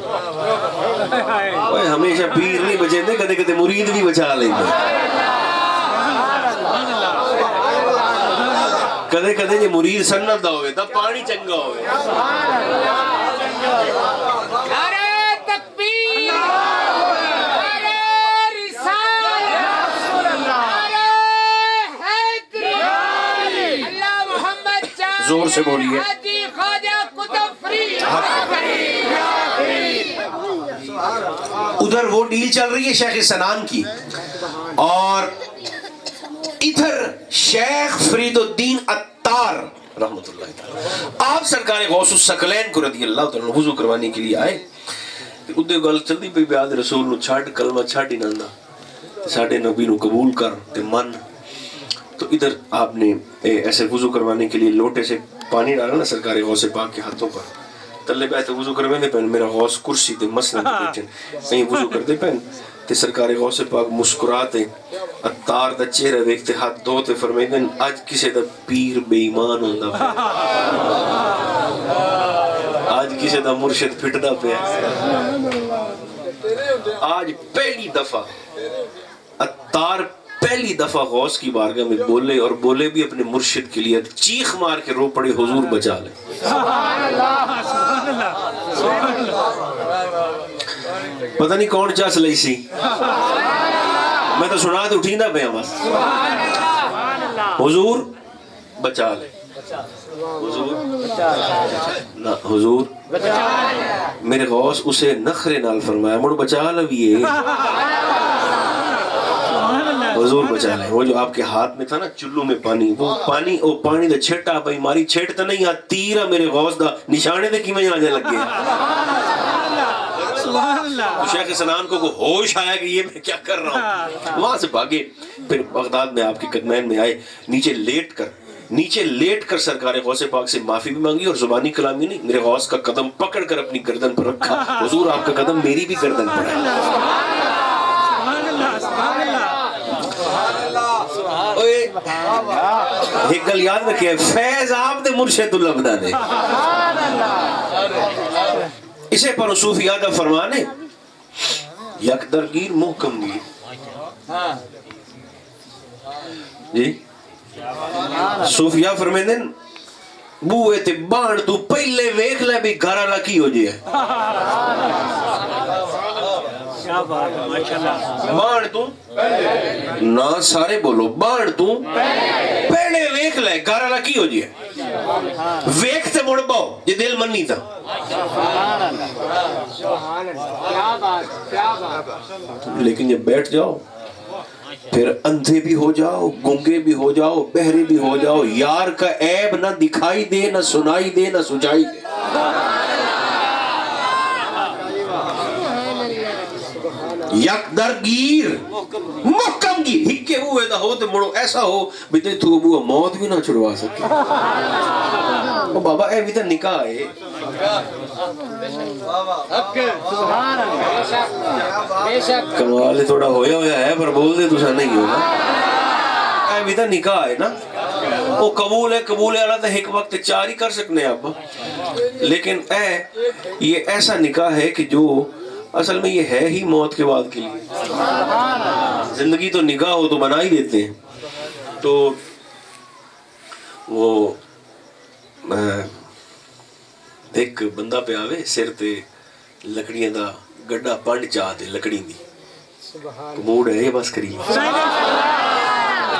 ہمیشہ پیر نہیں بچے دے، کدے کدے مرید بھی بچا لیں گے. کدے کدے یہ مرید سنت دا ہوئے تا پانی چنگا ہوئے. زور سے بولیے. ادھر وہ ڈیل چل رہی ہے شیخ سنان کی، اور ادھر شیخ فرید الدین عطار رحمت اللہ تعالی آپ سرکار غوث الثقلین کو رضی اللہ تعالیٰ وضو کروانے کے لیے آئے. ادھر گل چلتی پئی بیاد رسول نو چھڈ، کلمہ چھڈ ہی نہ، ساڈے نبی نو قبول کر تے من. تو ادھر آپ نے ایسے وضو کروانے کے لیے لوٹے سے پانی ڈالا نا سرکار غوث پاک کے ہاتھوں پر. تلے بیٹھے وضو کروانے دے پہن، میرا غوث کرسی تے مسند بیٹھن کہیں وضو کر دے پہن تے سرکار غوث پاک مسکراتے عطار دا چہرہ دیکھتے ہاتھ دھوتے فرمائیں اج کسے دا پیر بے ایمان ہوندا پیا، آج کسے دا مرشد پھٹدا پیا. آج پہلی دفعہ عطار پہلی دفعہ غوث کی بارگاہ میں بولے، اور بولے بھی اپنے مرشد کے لیے، چیخ مار کے رو پڑے حضور بچا لے. پتہ نہیں کون چاس لئی سی، میں تو سنا تو اٹھی نہ پیا بس. حضور بچا لے، حضور میرے غوث اسے نخرے نال فرمایا مڑ بچا لویے، حضور بچا لیں. وہ جو آپ کے ہاتھ میں تھا نا چلو میں پانی، وہ پانی دا چھٹا پئی ماری، چھٹ تا نہیں ہاتھ تیرا میرے غوث دا نشانے دے کیویں آنے لگ گیا. تو شیخ سنان کو ہوش آیا کہ یہ میں کیا کر رہا ہوں، وہاں سے بھاگے. پھر بغداد میں آپ کے قدمین میں آئے، نیچے لیٹ کر سرکار غوث پاک سے معافی بھی مانگی، اور زبانی کلامی نہیں، میرے غوث کا قدم پکڑ کر اپنی گردن پر رکھا. حضور آپ کا قدم میری بھی گردن پر ہے. ایک گل یاد رکھے، فیض آپ دے مرشد اللہ بدا دے. اسے پر صوفیات فرمانے یک درگیر محکم گیر جی صوفیاء فرمیندے بوئے تے بان تو پہلے ویکھ لے بھی گھر والا کی ہو جائے بان تو نہ سارے بولو بان تو پہلے ویکھ لے گھر والا کی ہو جائے ویکھ تے مڑ باؤ یہ دل منی تھا لیکن جب بیٹھ جاؤ پھر اندھے بھی ہو جاؤ گنگے بھی ہو جاؤ بہرے بھی ہو جاؤ یار کا عیب نہ دکھائی دے نہ سنائی دے نہ سجائی دے یک درگیر محکم گیر ہکے ہوئے دا ہو تے مڑو ایسا ہو بیتے تو ابو موت بھی نہ چھڑوا سکے او بابا اے بھی تا نکاح ہے کمال تھوڑا ہویا ہے پر بول دے تو سا نہیں ہوگا اے بھی تا نکاح ہے نا وہ قبول ہے اللہ تا ایک وقت 4 ہی کر سکنے آپ لیکن یہ ایسا نکاح ہے کہ جو اصل میں یہ ہے ہی موت کے بعد کے لیے زندگی تو نکاح ہو تو بنا ہی دیتے ہیں تو وہ ایک بندہ پہ آوے سر تے لکڑیاں دا گڈا پنڈ چاہ دے لکڑی دی موڈ ہے یہ بس کری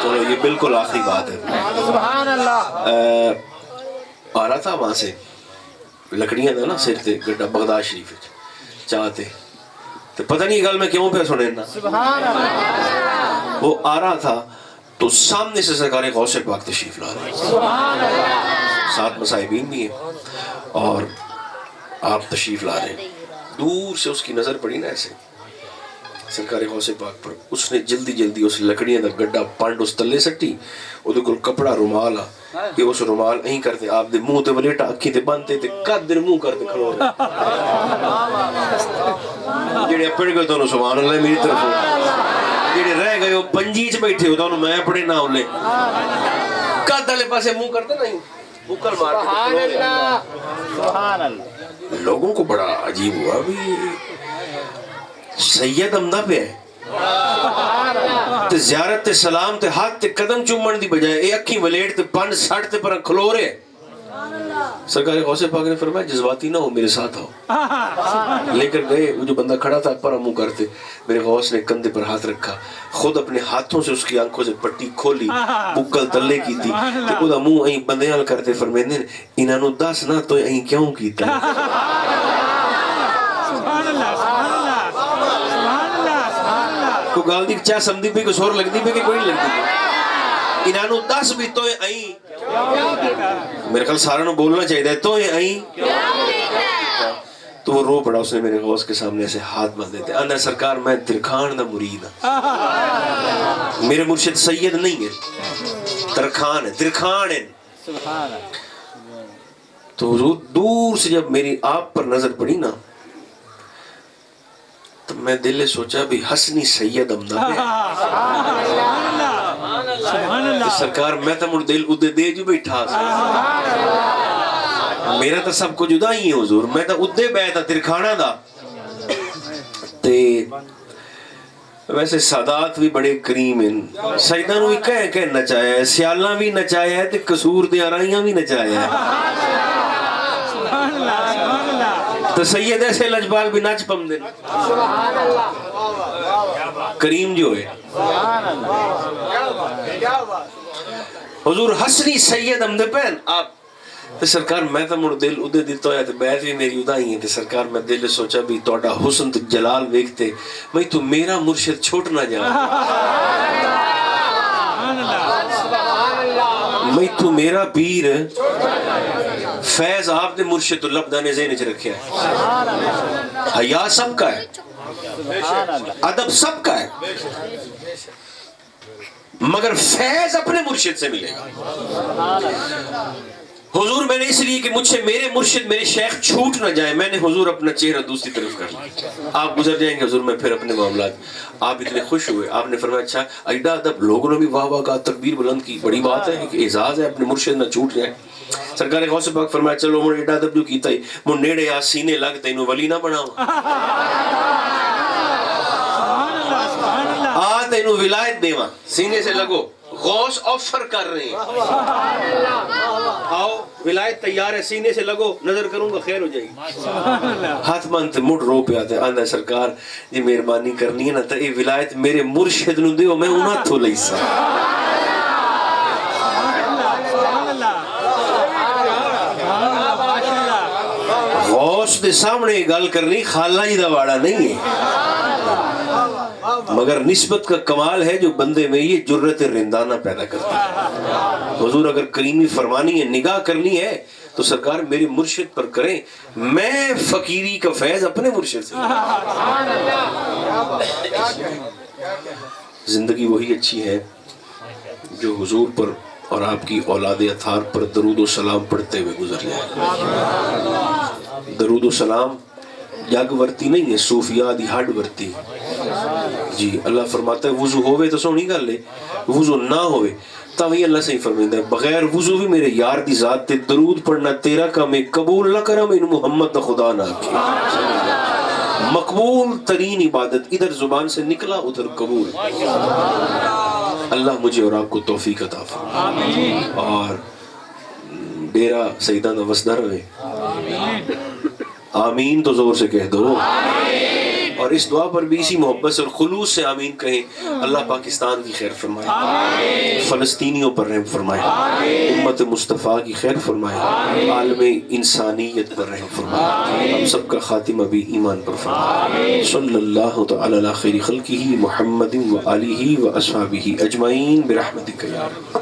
چلو یہ بالکل آخری بات ہے سبحان اللہ آ رہا تھا وہاں سے لکڑیاں دا نا سر تے گڈا بغداد شریف چاہتے تو پتہ نہیں گل میں کیوں پہ سنے نا سبحان اللہ وہ آ رہا تھا تو سامنے سے سرکار غوث پاک تشریف لا رہے سبحان اللہ 7 مصائبین بھی ہیں اور آپ تشریف لا رہے ہیں دور سے اس کی نظر پڑی نا ایسے سرکار غوث پاک پر اس نے جلدی اس لکڑیاں دا گڈا پانڈ اس تلے سٹی وہ دے کل کپڑا رومال کہ اس رومال نہیں کرتے آپ دے منہ تے ولیٹا اکھی تے بنتے تے قد دے منہ کرتے کھلو رہے جڑے پڑ گئے تو سبحان اللہ میری طرف جڑے رہ گئے وہ پنجی چ بیٹھے ہو تو میں پڑے نہ ہولے قد والے پاسے منہ کرتے نہیں بکل مار کے سبحان اللہ لوگوں کو بڑا عجیب ہوا بھی سید امدہ پہ ہے تے زیارت تے سلام تے ہاتھ تے قدم چومن دی بجائے اے اکھی ولیٹ تے پن سٹ تے پر کھلو رہے سرکار غوث پاک نے فرمایا جذباتی نہ ہو میرے ساتھ آؤ لے کر گئے وہ جو بندہ کھڑا تھا پر منہ کرتے میرے غوث نے کندھے پر ہاتھ رکھا خود اپنے ہاتھوں سے اس کی آنکھوں سے پٹی کھولی بکل تلے کی تھی تے او دا منہ ایں بندے حال کرتے فرمیندے انہاں نو دس نہ تو ایں کیوں کیتا سبحان اللہ سبحان اللہ سبحان اللہ سبحان اللہ کو گال دی چاہ سمدھی پہ کوئی سور لگ دی پہ کہ کوئی لگ دی انہاں نو دس بھی تو ایں میرے خیال سارا نو بولنا چاہیے تو ایں تو وہ رو پڑا اس نے میرے غوث کے سامنے ایسے ہاتھ بند دیتے اندر سرکار میں ترکھان دا مرید ہوں میرے مرشد سید نہیں ہے ترکھان ہے ترکھان ہے تو حضور دور سے جب میری آپ پر نظر پڑی نا تو میں دل سوچا بھی حسنی سید امدہ پہ سرکار میں تا مڑ دل ادھے دے جو بیٹھا میرا تا سب کو جدا ہی ہے حضور میں تا ادھے بیٹھا ترکھانا دا تے ویسے سادات بھی بڑے کریم ہیں سیدہ نو بھی کہہ نچایا ہے سیالہ بھی نچایا ہے تے قصور دے آرائیاں بھی نچایا ہے تو سید ایسے لجبال بھی نچ پم دے کریم جو ہے حضور حسنی سید امدے پہن آپ تے سرکار میں تا مڑ دل ادھے دیتا ہے تے بیت بھی میری ادائی ہیں تے سرکار میں دل سوچا بھی توڑا حسن تے جلال ویکھتے میں تو میرا مرشد چھوٹ نہ جا میں تو میرا پیر فیض آپ نے مرشد لبدانے ذہن چ رکھیا ہے حیا سب کا ہے ادب سب کا ہے مگر فیض اپنے مرشد سے ملے گا حضور میں نے اس لیے کہ مجھ سے میرے مرشد میرے شیخ چھوٹ نہ جائے میں نے حضور اپنا چہرہ دوسری طرف کر لیا آپ گزر جائیں گے حضور میں پھر اپنے معاملات آپ اتنے خوش ہوئے آپ نے فرمایا اچھا ایڈا ادب لوگوں نے بھی واہ واہ کا تکبیر بلند کی بڑی بات ہے کہ اعزاز ہے اپنے مرشد نہ چھوٹ جائے سرکار غوث پاک فرمایا چلو مڑ ایڈا ادب جو کیتا ہی مڑ نیڑے آ سینے لگ تینوں ولی نہ بناؤں آ تینوں ولایت دیواں سینے سے لگو غوث آفر کر رہے ہیں آؤ ولایت تیار ہے سینے سے لگو نظر کروں گا خیر ہو جائے گی ہاتھ مانتے مڑ رو پہ آتے آندہ سرکار جی مہربانی کرنی ہے نا تو یہ ولایت میرے مرشد نو دیو میں انہاں تھو لئی سا غوث دے سامنے گل کرنی خالہ ہی دا واڑا نہیں ہے مگر نسبت کا کمال ہے جو بندے میں یہ جرت رندانہ پیدا کرتا ہے حضور اگر کریمی فرمانی ہے نگاہ کرنی ہے تو سرکار میرے مرشد پر کریں میں فقیری کا فیض اپنے مرشد سے زندگی وہی اچھی ہے جو حضور پر اور آپ کی اولاد اطہار پر درود و سلام پڑھتے ہوئے گزر جائے درود و سلام جگ ورتی نہیں ہے صوفیاء دی ہڈ ورتی جی اللہ فرماتا ہے وضو ہوئے تو سونی گل ہے وضو نہ ہوئے تاوی اللہ سے ہی فرمائندہ ہے بغیر وضو بھی میرے یار دی ذات تے درود پڑھنا تیرا کام ہے قبول نہ کرا میں محمد دا خدا نہ کی مقبول ترین عبادت ادھر زبان سے نکلا ادھر قبول اللہ مجھے اور آپ کو توفیق عطا فرمائے اور ڈیرا سیدہ دا وسدہ رہے آمین تو زور سے کہہ دو اور اس دعا پر بھی اسی محبت سے اور خلوص سے آمین کہیں اللہ پاکستان کی خیر فرمائے فلسطینیوں پر رحم فرمائے امت مصطفیٰ کی خیر فرمائے عالم انسانیت پر رحم فرمائے ہم سب کا خاتمہ بھی ایمان پر فرمائے صلی اللہ تعالی علی خیر خلقہ محمد و آلہ و اصحابہ اجمعین برحمتک یا رب